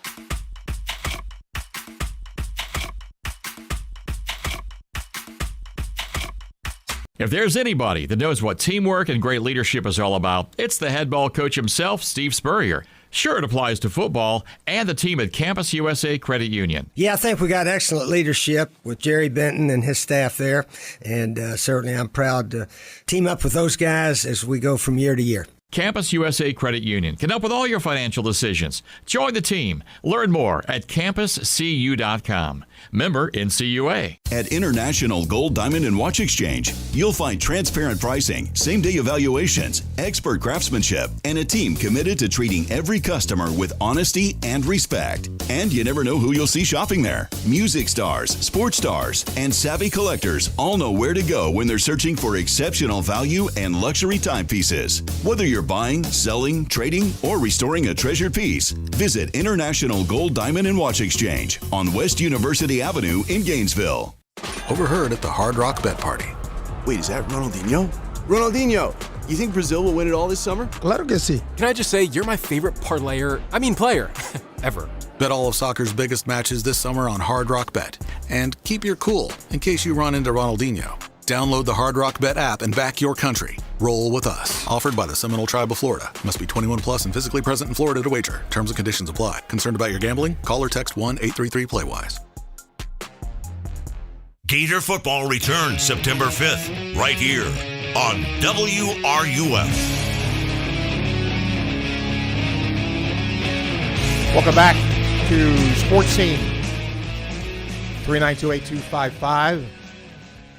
If there's anybody that knows what teamwork and great leadership is all about, it's the head ball coach himself, Steve Spurrier. Sure, it applies to football and the team at Campus USA Credit Union. Yeah, I think we got excellent leadership with Jerry Benton and his staff there, and certainly I'm proud to team up with those guys as we go from year to year. Campus USA Credit Union can help with all your financial decisions. Join the team. Learn more at campuscu.com. Member NCUA. At International Gold, Diamond, and Watch Exchange, you'll find transparent pricing, same-day evaluations, expert craftsmanship, and a team committed to treating every customer with honesty and respect. And you never know who you'll see shopping there. Music stars, sports stars, and savvy collectors all know where to go when they're searching for exceptional value and luxury timepieces. Whether you're buying, selling, trading, or restoring a treasured piece, visit International Gold, Diamond, and Watch Exchange on West University Avenue in Gainesville. Overheard at the Hard Rock Bet Party. Wait, is that Ronaldinho? Ronaldinho! You think Brazil will win it all this summer? Claro que sí. Can I just say, you're my favorite player, ever. Bet all of soccer's biggest matches this summer on Hard Rock Bet. And keep your cool in case you run into Ronaldinho. Download the Hard Rock Bet app and back your country. Roll with us. Offered by the Seminole Tribe of Florida. Must be 21 plus and physically present in Florida to wager. Terms and conditions apply. Concerned about your gambling? Call or text 1-833-PLAY-WISE. Gator football returns September 5th, right here on WRUF. Welcome back to Sports Scene. 392-8255.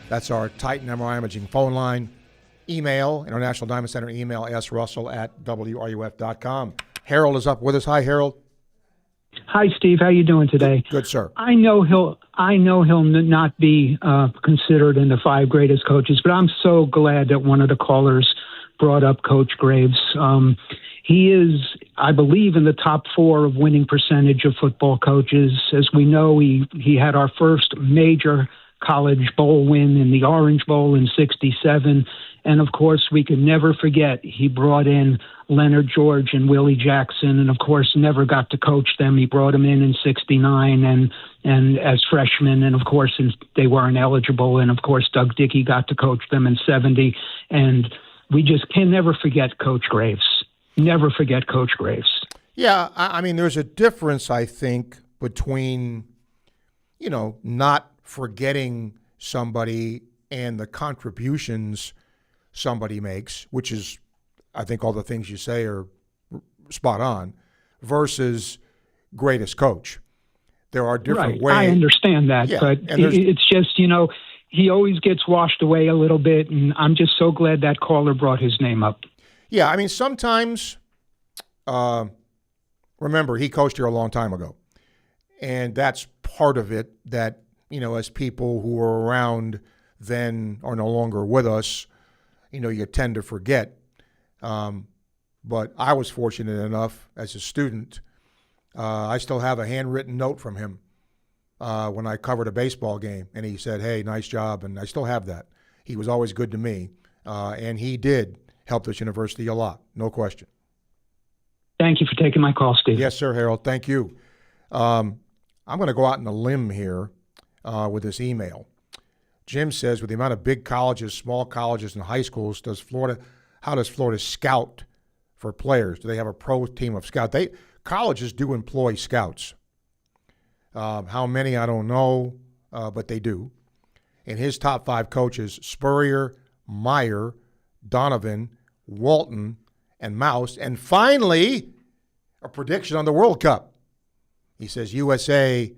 That's our Titan MRI Imaging phone line. Email, International Diamond Center email, srussell@wruf.com. Harold is up with us. Hi, Harold. Hi, Steve. How you doing today? Good, sir. I know he'll not be considered in the 5 greatest coaches, but I'm so glad that one of the callers brought up Coach Graves. He is, I believe, in the top 4 of winning percentage of football coaches. As we know, he had our first major college bowl win in the Orange Bowl in '67. And, of course, we can never forget he brought in Leonard George and Willie Jackson, and, of course, never got to coach them. He brought them in '69 and as freshmen, and, of course, they weren't eligible. And, of course, Doug Dickey got to coach them in '70. And we just can never forget Coach Graves. Never forget Coach Graves. Yeah, I mean, there's a difference, I think, between, not forgetting somebody and the contributions somebody makes, which is, I think all the things you say are spot on, versus greatest coach. There are different right. ways. I understand that, but it's just, he always gets washed away a little bit, and I'm just so glad that caller brought his name up. Yeah, I mean, sometimes, remember, he coached here a long time ago, and that's part of it that, as people who were around then are no longer with us, you tend to forget. But I was fortunate enough as a student, I still have a handwritten note from him when I covered a baseball game, and he said, "Hey, nice job," and I still have that. He was always good to me, and he did help this university a lot, no question. Thank you for taking my call, Steve. Yes, sir, Harold. Thank you. I'm going to go out on a limb here with this email. Jim says, with the amount of big colleges, small colleges, and high schools, how does Florida scout for players? Do they have a pro team of scouts? Colleges do employ scouts. How many, I don't know, but they do. And his top 5 coaches, Spurrier, Meyer, Donovan, Walton, and Mouse. And finally, a prediction on the World Cup. He says USA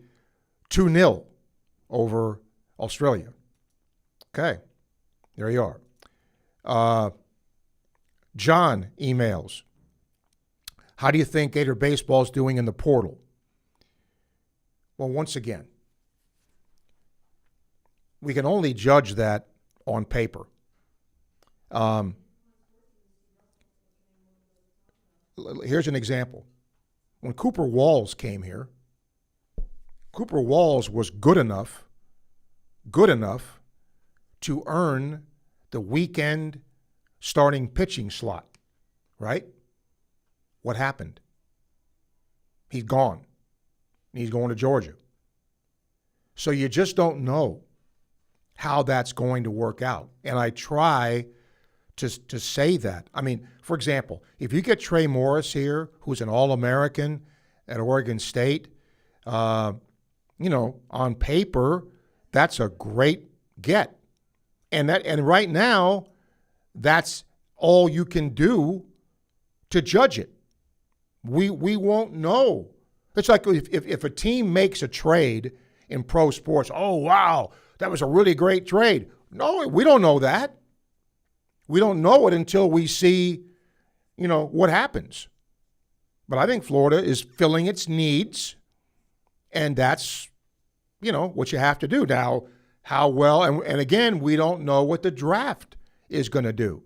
2-0 over Australia. Okay, there you are. John emails, how do you think Gator Baseball is doing in the portal? Well, once again, we can only judge that on paper. Here's an example. When Cooper Walls came here, Cooper Walls was good enough to earn the weekend starting pitching slot, right? What happened? He's gone. He's going to Georgia. So you just don't know how that's going to work out. And I try to say that. I mean, for example, if you get Trey Morris here, who's an All-American at Oregon State, on paper, that's a great get. And right now, that's all you can do to judge it. We won't know. It's like if a team makes a trade in pro sports, oh, wow, that was a really great trade. No, we don't know that. We don't know it until we see, what happens. But I think Florida is filling its needs, and that's, what you have to do. Now, how well, and again, we don't know what the draft is going to do.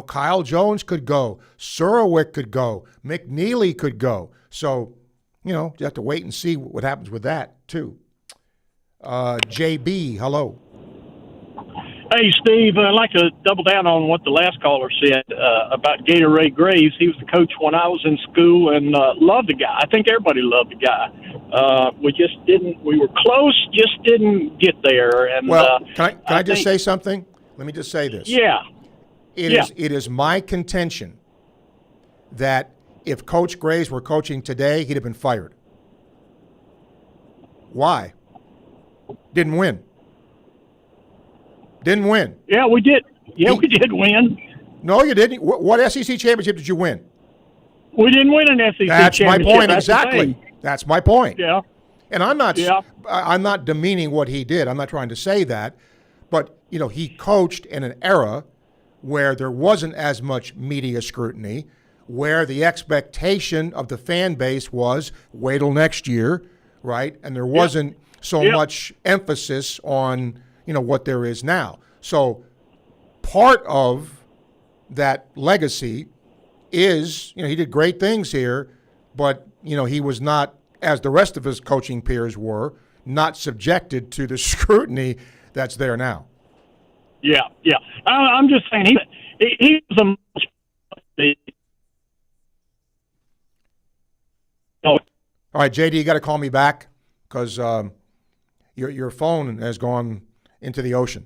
Kyle Jones could go. Surowick could go. McNeely could go. So, you have to wait and see what happens with that, too. JB, hello. Hey, Steve, I'd like to double down on what the last caller said about Gator Ray Graves. He was the coach when I was in school and loved the guy. I think everybody loved the guy. We were close, just didn't get there. And can I just say something? Let me just say this. Yeah. It is my contention that if Coach Graves were coaching today, he'd have been fired. Why? Didn't win. Yeah, we did. Yeah, we did win. No, you didn't. What SEC championship did you win? We didn't win an SEC That's championship. My point, exactly. That's my point. Yeah. And I'm not demeaning what he did. I'm not trying to say that. But, he coached in an era where there wasn't as much media scrutiny, where the expectation of the fan base was wait till next year, right? And there wasn't so much emphasis on, what there is now. So part of that legacy is, he did great things here, but, he was not, as the rest of his coaching peers were, not subjected to the scrutiny that's there now. Yeah. I'm just saying he was All right, JD, you got to call me back because your phone has gone into the ocean.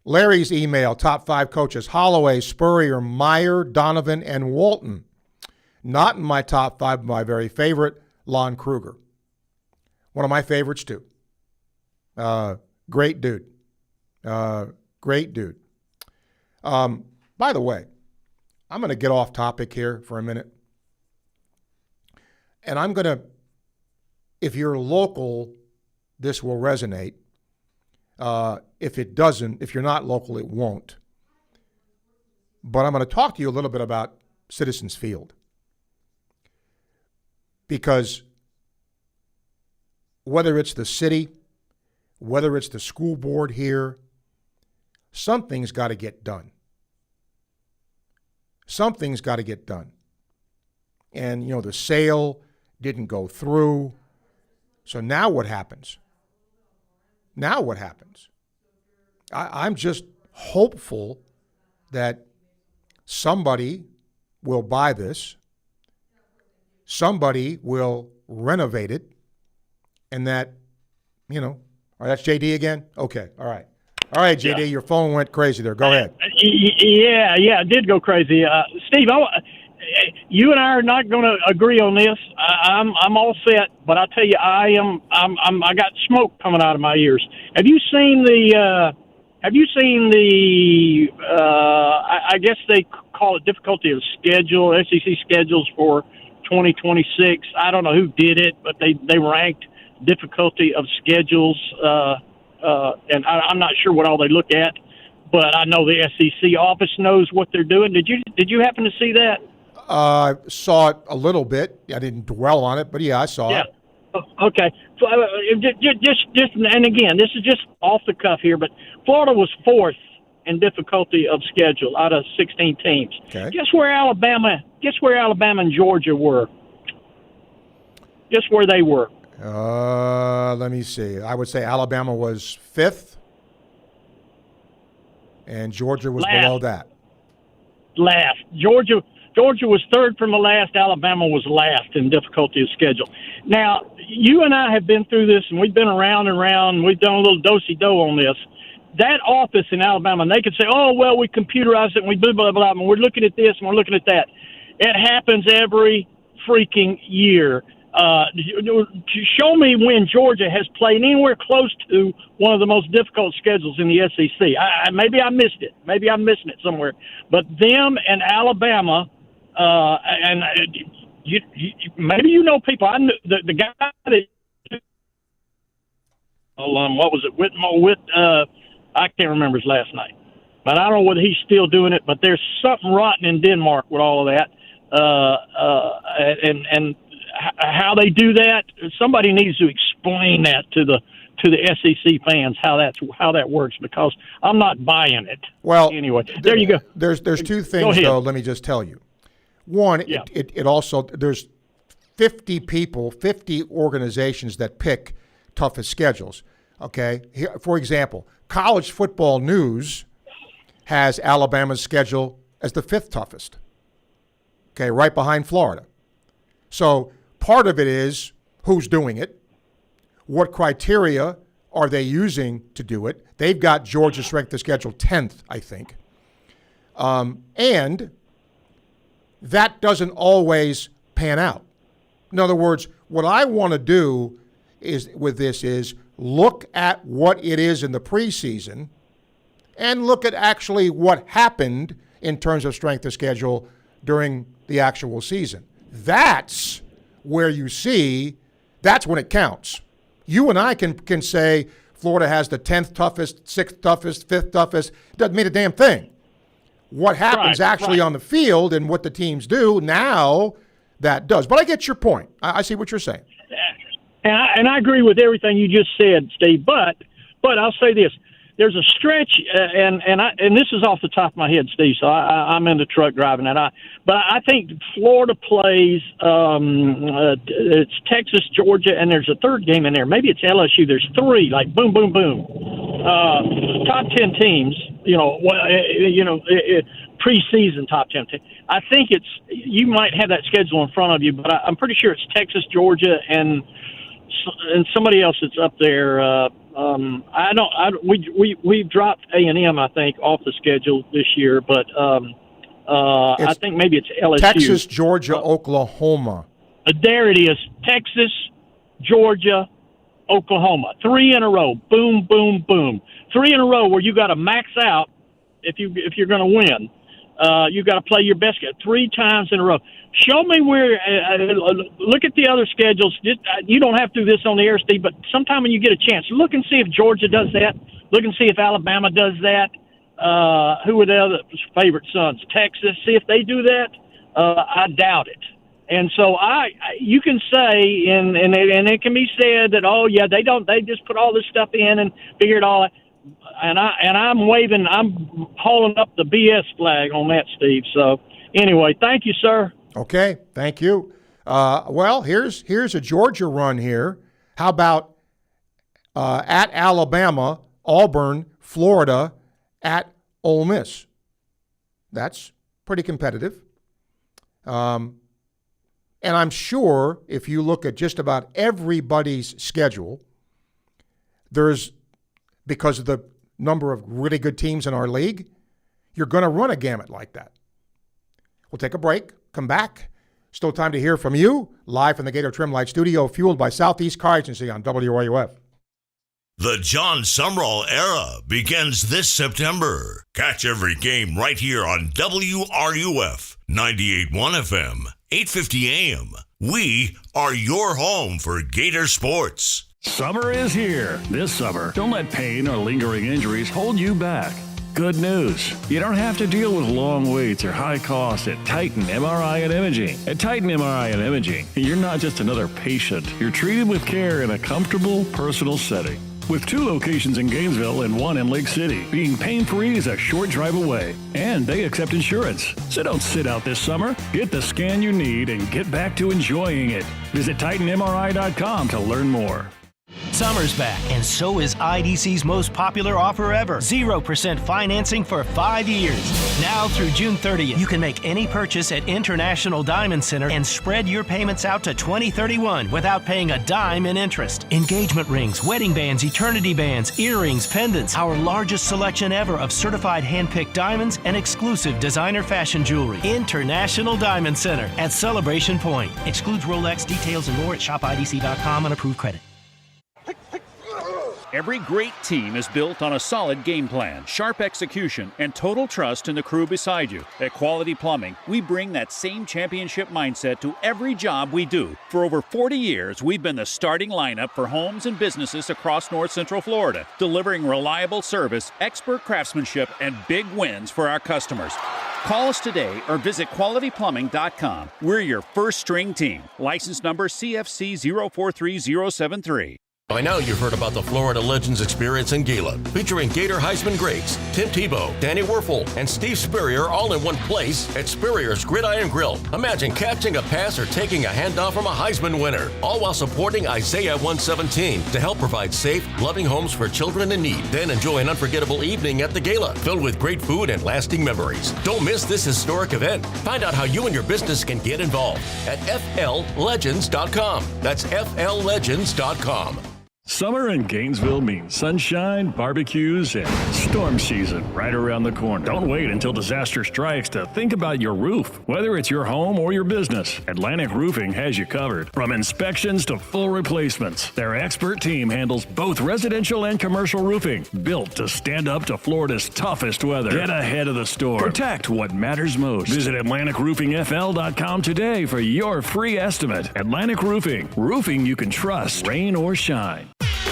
Larry's email, top 5 coaches, Holloway, Spurrier, Meyer, Donovan, and Walton. Not in my top 5, my very favorite, Lon Kruger. One of my favorites, too. Great dude. Great dude. By the way, I'm going to get off topic here for a minute. And I'm going to if you're local, this will resonate. If it doesn't, if you're not local, it won't. But I'm going to talk to you a little bit about Citizens Field. Because whether it's the city, whether it's the school board here, something's got to get done. Something's got to get done. And, the sale didn't go through. So now what happens? Now what happens? I'm just hopeful that somebody will buy this, somebody will renovate it, and that, all right, that's JD again? Okay, all right. All right, JD, your phone went crazy there. Go ahead. Yeah, it did go crazy. Steve, you and I are not going to agree on this. I'm all set, but I tell you, I got smoke coming out of my ears. Have you seen the? I guess they call it difficulty of schedule, SEC schedules for 2026. I don't know who did it, but they ranked difficulty of schedules, and I'm not sure what all they look at, but I know the SEC office knows what they're doing. Did you happen to see that? I saw it a little bit. I didn't dwell on it, but yeah, I saw it. Okay. So, just, and again, this is just off the cuff here, but Florida was fourth in difficulty of schedule out of 16 teams. Okay. Guess where Alabama and Georgia were? Guess where they were? Let me see. I would say Alabama was fifth, and Georgia was below that. Last. Georgia was third from the last. Alabama was last in difficulty of schedule. Now, you and I have been through this, and we've been around and around, and we've done a little do-si-do on this. That office in Alabama, and they could say, oh, well, we computerized it, and we blah, blah, blah, and we're looking at this, and we're looking at that. It happens every freaking year. Show me when Georgia has played anywhere close to one of the most difficult schedules in the SEC. Maybe I missed it. Maybe I'm missing it somewhere. But them and Alabama, and maybe people. I knew the guy that. What was it? I can't remember his last name, but I don't know whether he's still doing it. But there's something rotten in Denmark with all of that, and how they do that. Somebody needs to explain that to the SEC fans how that works, because I'm not buying it. Well, anyway, there you go. There's two things though. Let me just tell you. One, it also there's 50 organizations that pick toughest schedules. Okay, here, for example, College Football News has Alabama's schedule as the 5th toughest. Okay, right behind Florida. So part of it is who's doing it, what criteria are they using to do it. They've got Georgia's strength of schedule 10th, I think, and that doesn't always pan out. In other words, what I want to do is look at what it is in the preseason and look at actually what happened in terms of strength of schedule during the actual season. That's where you see, that's when it counts. You and I can say Florida has the 10th toughest, 6th toughest, 5th toughest. It doesn't mean a damn thing. What happens on the field and what the teams do, now that does. But I get your point. I see what you're saying. And I agree with everything you just said, Steve. But I'll say this: there's a stretch, and this is off the top of my head, Steve. So I'm into truck driving, but I think Florida plays. It's Texas, Georgia, and there's a third game in there. Maybe it's LSU. There's 3, like boom, boom, boom. Top 10 teams. Preseason top 10 teams. I think you might have that schedule in front of you, but I'm pretty sure it's Texas, Georgia, and somebody else that's up there. We've dropped A&M, I think, off the schedule this year, but I think maybe it's LSU. Texas, Georgia, Oklahoma. There it is. Texas, Georgia, Oklahoma. 3 in a row. Boom, boom, boom. 3 in a row where you got to max out if you're going to win. You got to play your best 3 times in a row. Show me where. Look at the other schedules. You don't have to do this on the air, Steve, but sometime when you get a chance, look and see if Georgia does that. Look and see if Alabama does that. Who are the other favorite sons? Texas. See if they do that. I doubt it. And so you can say, and it can be said that, oh yeah, they just put all this stuff in and figure it all out. And I'm hauling up the BS flag on that, Steve. So anyway, thank you, sir. Okay, thank you. Well, here's a Georgia run here. How about at Alabama, Auburn, Florida, at Ole Miss? That's pretty competitive. And I'm sure if you look at just about everybody's schedule, because of the number of really good teams in our league, you're going to run a gamut like that. We'll take a break, come back. Still time to hear from you, live from the Gator Trim Light Studio, fueled by Southeast Car Agency on WRUF. The John Sumrall era begins this September. Catch every game right here on WRUF, 98.1 FM, 850 AM. We are your home for Gator sports. Summer is here. This summer, don't let pain or lingering injuries hold you back. Good news. You don't have to deal with long waits or high costs at Titan MRI and Imaging. At Titan MRI and Imaging, you're not just another patient. You're treated with care in a comfortable, personal setting. With 2 locations in Gainesville and 1 in Lake City, being pain-free is a short drive away. And they accept insurance. So don't sit out this summer. Get the scan you need and get back to enjoying it. Visit TitanMRI.com to learn more. Summer's back, and so is IDC's most popular offer ever. 0% financing for 5 years. Now through June 30th, you can make any purchase at International Diamond Center and spread your payments out to 2031 without paying a dime in interest. Engagement rings, wedding bands, eternity bands, earrings, pendants, our largest selection ever of certified hand-picked diamonds and exclusive designer fashion jewelry. International Diamond Center at Celebration Point. Excludes Rolex. Details and more at shopidc.com on approved credit. Every great team is built on a solid game plan, sharp execution, and total trust in the crew beside you. At Quality Plumbing, we bring that same championship mindset to every job we do. For over 40 years, we've been the starting lineup for homes and businesses across North Central Florida, delivering reliable service, expert craftsmanship, and big wins for our customers. Call us today or visit qualityplumbing.com. We're your first string team. License number CFC 043073. By now, you've heard about the Florida Legends Experience in Gila, featuring Gator Heisman greats Tim Tebow, Danny Werfel, and Steve Spurrier all in one place at Spurrier's Gridiron Grill. Imagine catching a pass or taking a handoff from a Heisman winner, all while supporting Isaiah 117 to help provide safe, loving homes for children in need. Then enjoy an unforgettable evening at the Gala, filled with great food and lasting memories. Don't miss this historic event. Find out how you and your business can get involved at FLLegends.com. That's FLLegends.com. Summer in Gainesville means sunshine, barbecues, and storm season right around the corner. Don't wait until disaster strikes to think about your roof. Whether it's your home or your business, Atlantic Roofing has you covered. From inspections to full replacements, their expert team handles both residential and commercial roofing, built to stand up to Florida's toughest weather. Get ahead of the storm. Protect what matters most. Visit AtlanticRoofingFL.com today for your free estimate. Atlantic Roofing. Roofing you can trust, rain or shine.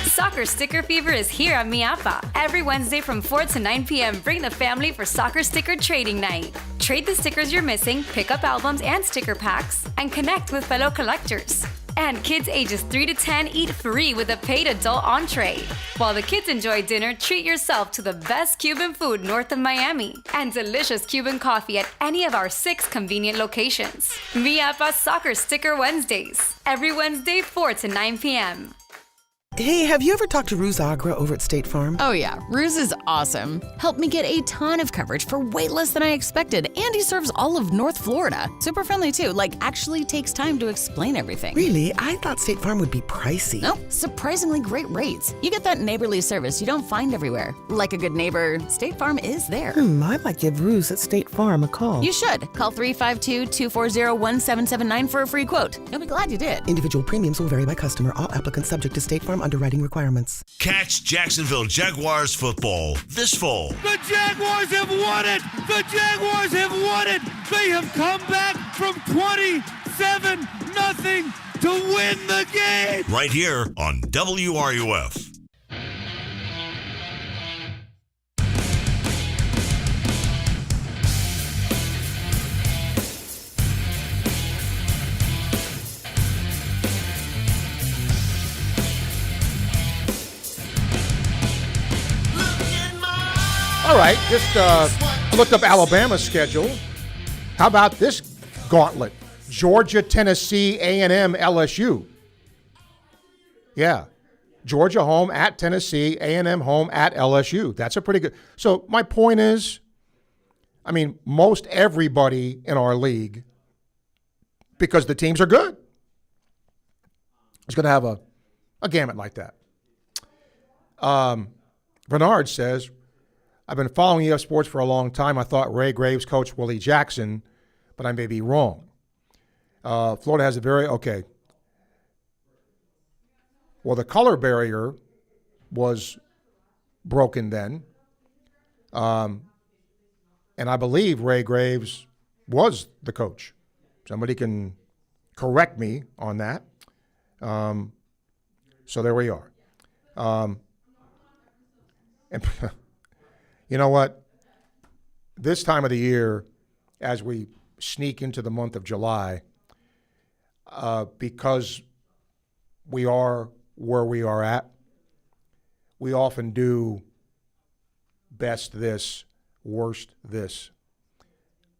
Soccer Sticker Fever is here at Miapa. Every Wednesday from 4 to 9 p.m., bring the family for Soccer Sticker Trading Night. Trade the stickers you're missing, pick up albums and sticker packs, and connect with fellow collectors. And kids ages 3 to 10 eat free with a paid adult entree. While the kids enjoy dinner, treat yourself to the best Cuban food north of Miami and delicious Cuban coffee at any of our 6 convenient locations. Miapa Soccer Sticker Wednesdays. Every Wednesday, 4 to 9 p.m. Hey, have you ever talked to Ruse Agra over at State Farm? Oh yeah, Ruse is awesome. Helped me get a ton of coverage for way less than I expected, and he serves all of North Florida. Super friendly too, actually takes time to explain everything. Really? I thought State Farm would be pricey. No, surprisingly great rates. You get that neighborly service you don't find everywhere. Like a good neighbor, State Farm is there. I might give Ruse at State Farm a call. You should. Call 352-240-1779 for a free quote. You'll be glad you did. Individual premiums will vary by customer. All applicants subject to State Farm underwriting requirements. Catch Jacksonville Jaguars football this fall. The Jaguars have won it! The Jaguars have won it! They have come back from 27-0 to win the game! Right here on WRUF. All right, just looked up Alabama's schedule. How about this gauntlet? Georgia, Tennessee, A&M, LSU. Yeah, Georgia home at Tennessee, A&M home at LSU. That's a pretty good. So my point is, I mean, most everybody in our league, because the teams are good, is going to have a gamut like that. Bernard says, I've been following EF Sports for a long time. I thought Ray Graves coached Willie Jackson, but I may be wrong. Florida has a okay. Well, the color barrier was broken then. And I believe Ray Graves was the coach. Somebody can correct me on that. So there we are. And you know what? This time of the year, as we sneak into the month of July, because we are where we are at, we often do best this, worst this.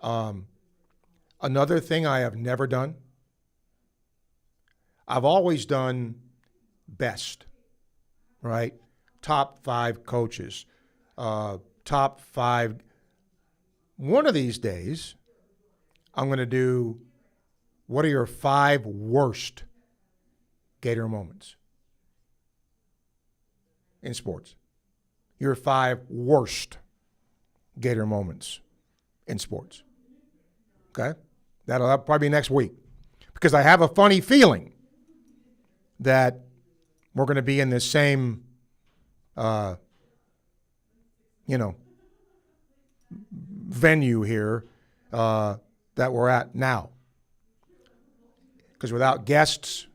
Another thing I have never done, I've always done best, right? Top 5 coaches. Top 5. One of these days, I'm going to do what are your 5 worst Gator moments in sports. Your 5 worst Gator moments in sports. Okay? That'll probably be next week. Because I have a funny feeling that we're going to be in this same venue here that we're at now. Because without guests,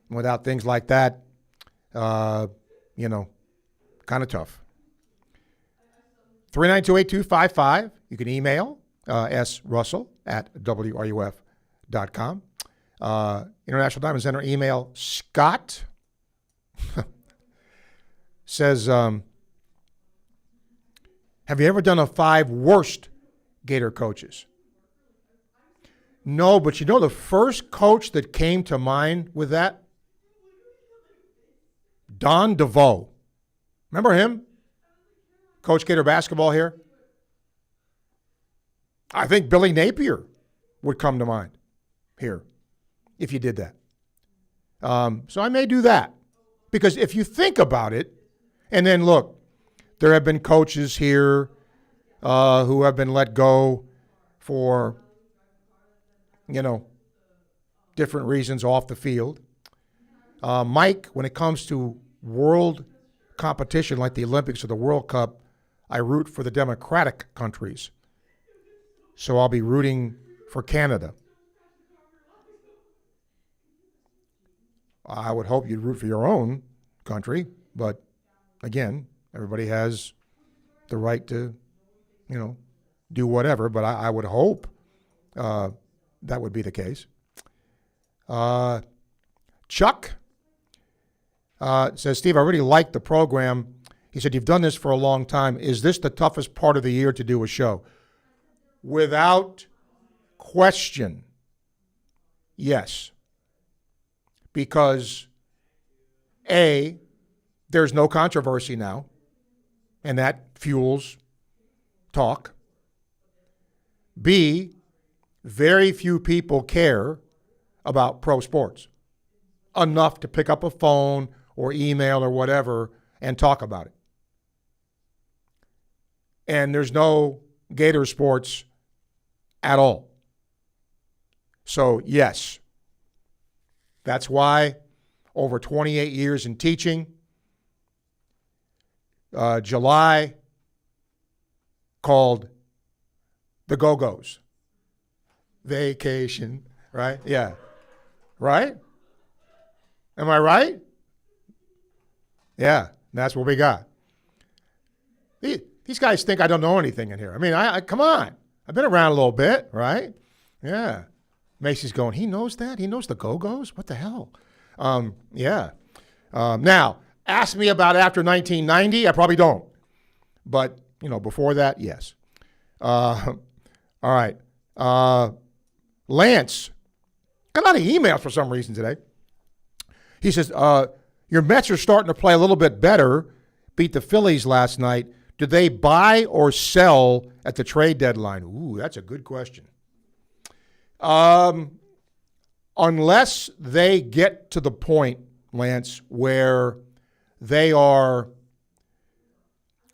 without things like that, kind of tough. 392-8255. You can email srussell@wruf.com. International Diamond Center email Scott says, have you ever done a 5 worst Gator coaches? No, but the first coach that came to mind with that? Don DeVoe. Remember him? Coach Gator basketball here? I think Billy Napier would come to mind here if you did that. So I may do that. Because if you think about it, and then look, there have been coaches here who have been let go for, different reasons off the field. Mike, when it comes to world competition like the Olympics or the World Cup, I root for the democratic countries. So I'll be rooting for Canada. I would hope you'd root for your own country, but again, everybody has the right to, do whatever, but I would hope that would be the case. Chuck says, Steve, I really like the program. He said, you've done this for a long time. Is this the toughest part of the year to do a show? Without question, yes. Because, A, there's no controversy now, and that fuels talk. B, very few people care about pro sports enough to pick up a phone or email or whatever and talk about it. And there's no Gator sports at all. So, yes, that's why over 28 years in teaching, July called the Go-Go's. Vacation, right? Yeah. Right? Am I right? Yeah, that's what we got. These guys think I don't know anything in here. I mean, I come on. I've been around a little bit, right? Yeah. Macy's going, he knows that? He knows the Go-Go's? What the hell? Yeah. Now, ask me about after 1990, I probably don't. But, before that, yes. All right. Lance, got a lot of emails for some reason today. He says, your Mets are starting to play a little bit better, beat the Phillies last night. Did they buy or sell at the trade deadline? Ooh, that's a good question. Unless they get to the point, Lance, where they are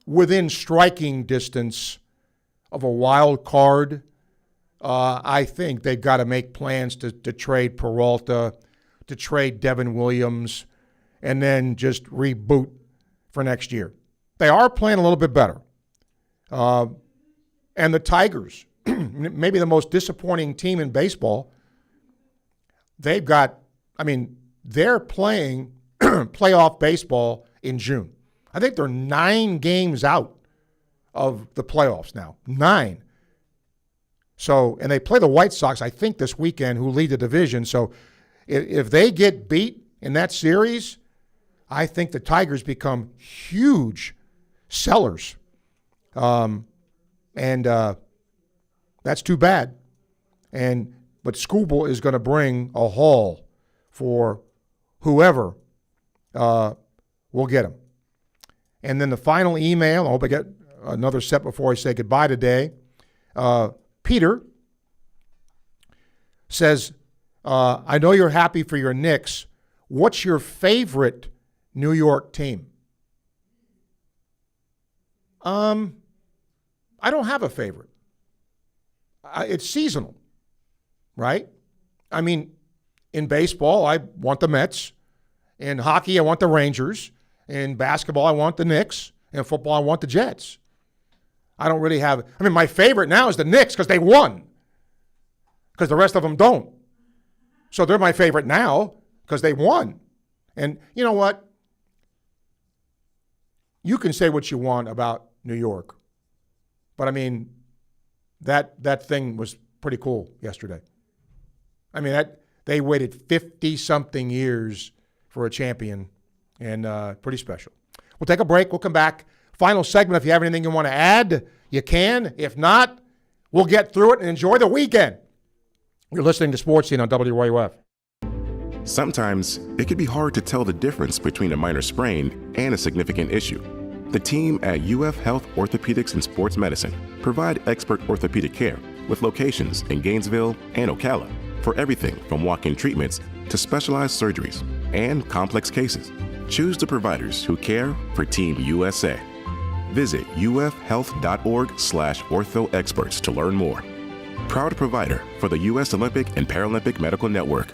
within striking distance of a wild card, I think they've got to make plans to trade Peralta, to trade Devin Williams, and then just reboot for next year. They are playing a little bit better. And the Tigers, maybe the most disappointing team in baseball, they're playing playoff baseball in June. I think they're 9 games out of the playoffs now. 9. So, and they play the White Sox, I think, this weekend, who lead the division. So if they get beat in that series, I think the Tigers become huge sellers. And that's too bad. But Scooble is going to bring a haul for whoever will get him. And then the final email, I hope I get another set before I say goodbye today. Peter says, I know you're happy for your Knicks. What's your favorite New York team? I don't have a favorite. It's seasonal, right? I mean, in baseball, I want the Mets. In hockey, I want the Rangers. In basketball, I want the Knicks. In football, I want the Jets. I don't really have – my favorite now is the Knicks because they won. Because the rest of them don't. So they're my favorite now because they won. And you know what? You can say what you want about New York. But, that thing was pretty cool yesterday. They waited 50-something years for a champion, and pretty special. We'll take a break. We'll come back. Final segment. If you have anything you want to add, you can. If not, we'll get through it and enjoy the weekend. You're listening to Sports Scene on WRUF. Sometimes it can be hard to tell the difference between a minor sprain and a significant issue. The team at UF Health Orthopedics and Sports Medicine provide expert orthopedic care with locations in Gainesville and Ocala for everything from walk-in treatments to specialized surgeries and complex cases. Choose the providers who care for Team USA. Visit ufhealth.org/orthoexperts to learn more. Proud provider for the U.S. Olympic and Paralympic Medical Network.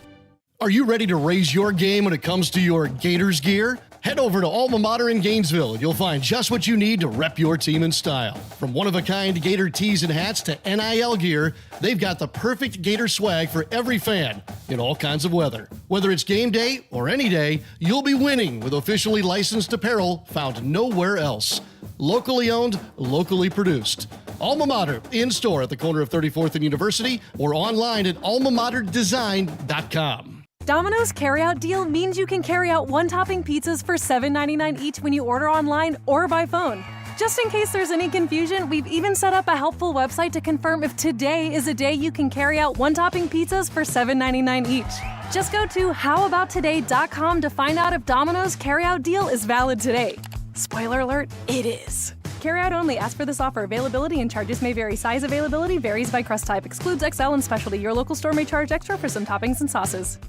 Are you ready to raise your game when it comes to your Gators gear? Head over to Alma Mater in Gainesville and you'll find just what you need to rep your team in style. From one-of-a-kind Gator tees and hats to NIL gear, they've got the perfect Gator swag for every fan in all kinds of weather. Whether it's game day or any day, you'll be winning with officially licensed apparel found nowhere else. Locally owned, locally produced. Alma Mater, in-store at the corner of 34th and University or online at almamaterdesign.com. Domino's carryout deal means you can carry out one-topping pizzas for $7.99 each when you order online or by phone. Just in case there's any confusion, we've even set up a helpful website to confirm if today is a day you can carry out one-topping pizzas for $7.99 each. Just go to howaboutoday.com to find out if Domino's carryout deal is valid today. Spoiler alert, it is. Carryout only. Ask for this offer. Availability and charges may vary. Size availability varies by crust type. Excludes XL and specialty. Your local store may charge extra for some toppings and sauces.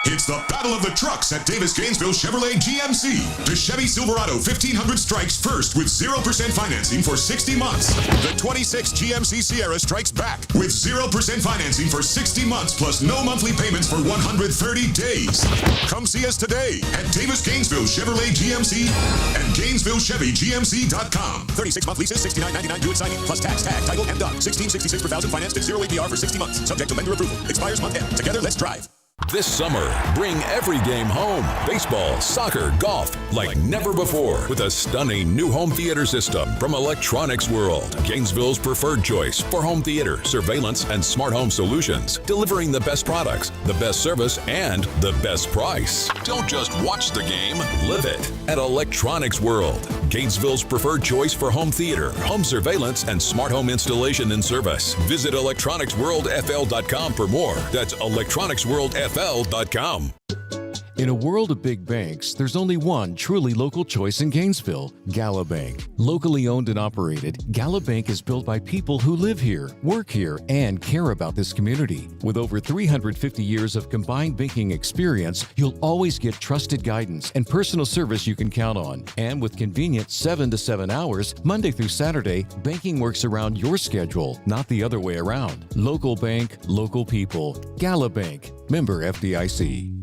It's the Battle of the Trucks at Davis Gainesville Chevrolet GMC. The Chevy Silverado 1500 strikes first with 0% financing for 60 months. The 26 GMC Sierra strikes back with 0% financing for 60 months plus no monthly payments for 130 days. Come see us today at Davis Gainesville Chevrolet GMC and GainesvilleChevyGMC.com. 36-month leases, $69.99 due at signing, plus tax, tag, title, and dock. $16.66 per thousand financed at 0 APR for 60 months. Subject to lender approval. Expires month end. Together, let's drive. This summer, bring every game home. Baseball, soccer, golf, like never before. With a stunning new home theater system from Electronics World. Gainesville's preferred choice for home theater, surveillance, and smart home solutions. Delivering the best products, the best service, and the best price. Don't just watch the game, live it. At Electronics World. Gainesville's preferred choice for home theater, home surveillance, and smart home installation and service. Visit electronicsworldfl.com for more. That's electronicsworldfl.com. In a world of big banks, there's only one truly local choice in Gainesville, Gala Bank. Locally owned and operated, Gala Bank is built by people who live here, work here, and care about this community. With over 350 years of combined banking experience, you'll always get trusted guidance and personal service you can count on. And with convenient 7 to 7 hours, Monday through Saturday, banking works around your schedule, not the other way around. Local bank, local people. Gala Bank. Member FDIC.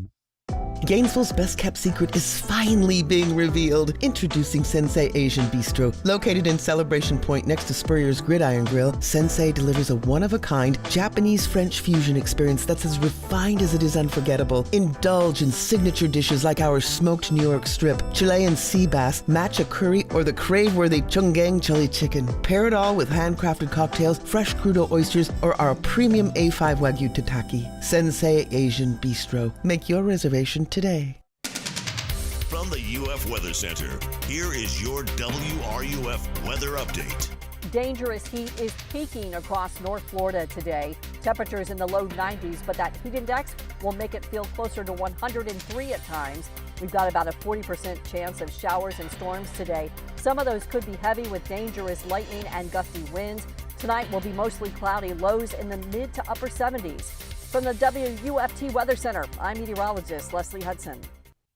Gainesville's best-kept secret is finally being revealed. Introducing Sensei Asian Bistro. Located in Celebration Point next to Spurrier's Gridiron Grill, Sensei delivers a one-of-a-kind Japanese-French fusion experience that's as refined as it is unforgettable. Indulge in signature dishes like our smoked New York strip, Chilean sea bass, matcha curry, or the crave-worthy chunggang chili chicken. Pair it all with handcrafted cocktails, fresh crudo oysters, or our premium A5 Wagyu tataki. Sensei Asian Bistro. Make your reservation today. From the UF Weather Center, here is your WRUF weather update. Dangerous heat is peaking across North Florida today. Temperatures in the low 90s, but that heat index will make it feel closer to 103 at times. We've got about a 40% chance of showers and storms today. Some of those could be heavy with dangerous lightning and gusty winds. Tonight will be mostly cloudy, lows in the mid to upper 70s. From the WUFT Weather Center, I'm meteorologist Leslie Hudson.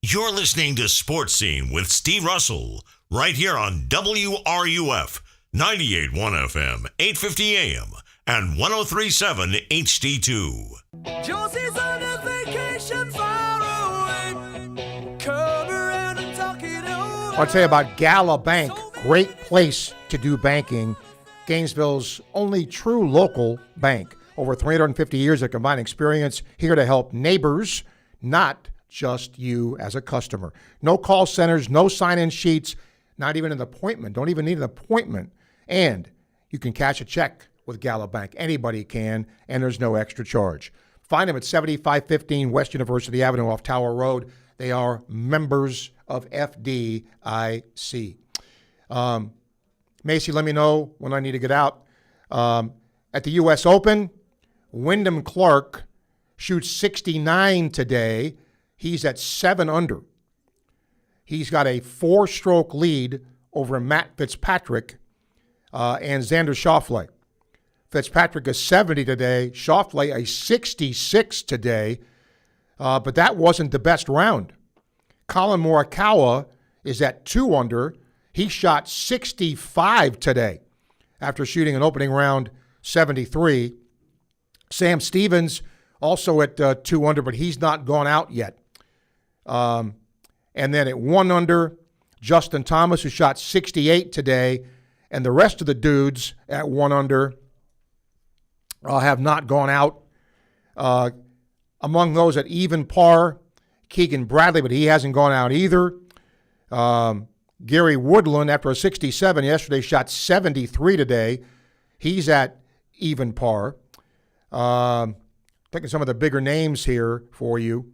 You're listening to Sports Scene with Steve Russell, right here on WRUF, 98.1 FM, 850 AM, and 103.7 HD2. Josie's on a vacation far away. Come around and talk it over. I'll tell you about Gala Bank. Great place to do banking. Gainesville's only true local bank. Over 350 years of combined experience, here to help neighbors, not just you as a customer. No call centers, no sign-in sheets, not even an appointment. Don't even need an appointment. And you can cash a check with Gala Bank. Anybody can, and there's no extra charge. Find them at 7515 West University Avenue off Tower Road. They are members of FDIC. Macy, let me know when I need to get out. At the U.S. Open, Wyndham Clark shoots 69 today. He's at 7 under. He's got a 4-stroke lead over Matt Fitzpatrick and Xander Schauffele. Fitzpatrick is 70 today. Schauffele a 66 today. But that wasn't the best round. Colin Morikawa is at 2 under. He shot 65 today after shooting an opening round 73. Sam Stevens also at 2 under, but he's not gone out yet. And then at 1 under, Justin Thomas, who shot 68 today, and the rest of the dudes at 1 under have not gone out. Among those at even par, Keegan Bradley, but he hasn't gone out either. Gary Woodland, after a 67 yesterday, shot 73 today. He's at even par. Taking some of the bigger names here for you.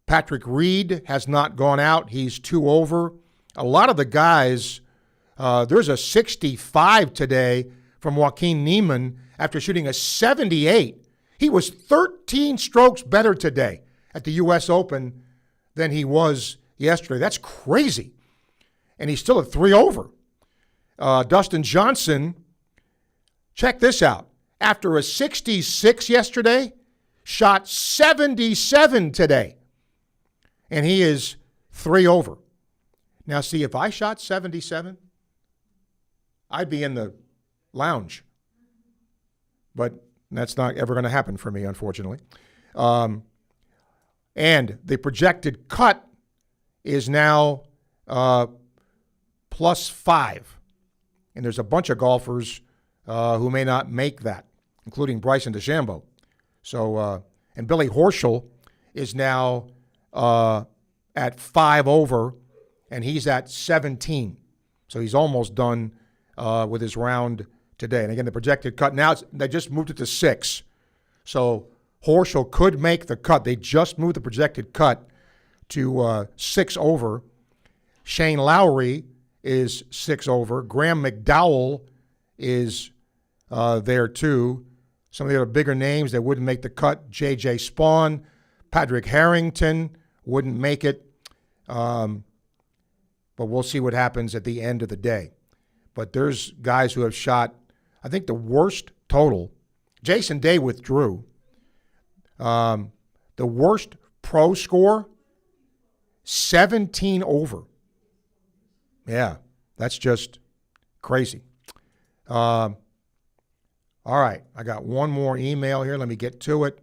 Patrick Reed has not gone out. He's 2 over. A lot of the guys, there's a 65 today from Joaquin Niemann after shooting a 78. He was 13 strokes better today at the U.S. Open than he was yesterday. That's crazy. And he's still at 3 over. Dustin Johnson, check this out. After a 66 yesterday, shot 77 today, and he is 3 over. Now, see, if I shot 77, I'd be in the lounge. But that's not ever going to happen for me, unfortunately. And the projected cut is now +5. And there's a bunch of golfers who may not make that, including Bryson DeChambeau. So, and Billy Horschel is now at 5 over, and he's at 17. So he's almost done with his round today. And again, the projected cut now, they just moved it to 6. So Horschel could make the cut. They just moved the projected cut to 6 over. Shane Lowry is 6 over. Graham McDowell is there too. Some of the other bigger names that wouldn't make the cut, J.J. Spawn, Patrick Harrington wouldn't make it. But we'll see what happens at the end of the day. But there's guys who have shot, I think the worst total. Jason Day withdrew. The worst pro score, 17 over. Yeah, that's just crazy. All right, I got one more email here. Let me get to it.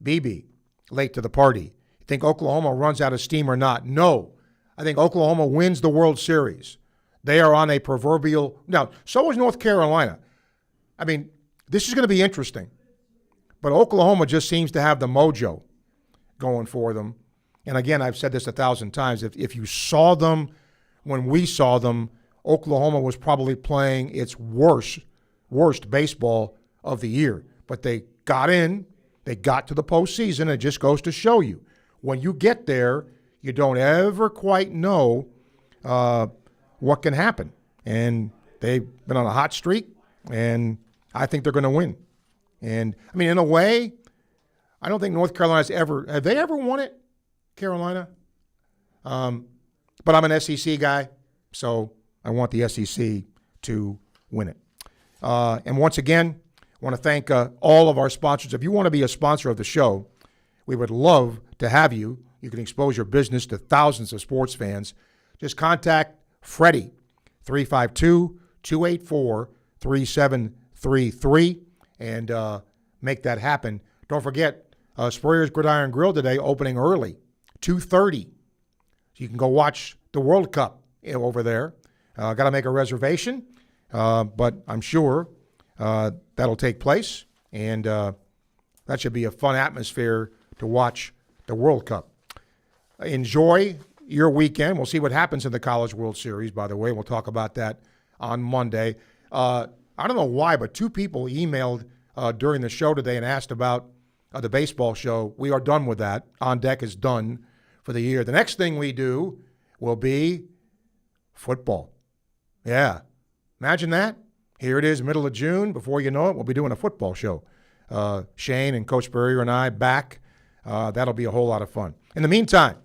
BB, late to the party. You think Oklahoma runs out of steam or not? No. I think Oklahoma wins the World Series. They are on a proverbial... Now, so is North Carolina. I mean, this is going to be interesting. But Oklahoma just seems to have the mojo going for them. And again, I've said this 1,000 times. If you saw them when we saw them, Oklahoma was probably playing its worst baseball of the year. But they got in. They got to the postseason. It just goes to show you. When you get there, you don't ever quite know what can happen. And they've been on a hot streak, and I think they're going to win. And, I mean, in a way, I don't think North Carolina's ever – have they ever won it, Carolina? But I'm an SEC guy, so I want the SEC to win it. And once again, I want to thank all of our sponsors. If you want to be a sponsor of the show, we would love to have you. You can expose your business to thousands of sports fans. Just contact Freddie, 352-284-3733, and make that happen. Don't forget, Spurrier's Gridiron Grill today opening early, 2:30. So you can go watch the World Cup over there. Got to make a reservation, but I'm sure that'll take place, and that should be a fun atmosphere to watch the World Cup. Enjoy your weekend. We'll see what happens in the College World Series, by the way. We'll talk about that on Monday. I don't know why, but 2 people emailed during the show today and asked about the baseball show. We are done with that. On Deck is done for the year. The next thing we do will be football. Yeah. Imagine that. Here it is, middle of June. Before you know it, we'll be doing a football show. Shane and Coach Spurrier and I back. That'll be a whole lot of fun. In the meantime,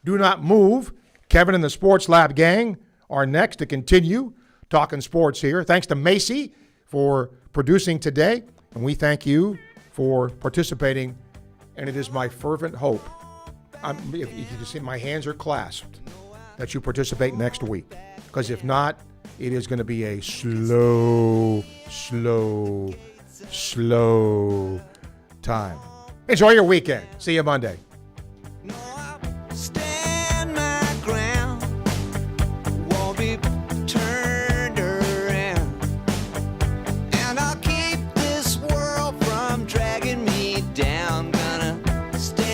do not move. Kevin and the Sports Lab gang are next to continue talking sports here. Thanks to Macy for producing today, and we thank you for participating. And it is my fervent hope, if you can see my hands are clasped, that you participate next week. Because if not, it is going to be a slow time. Enjoy your weekend. See you Monday.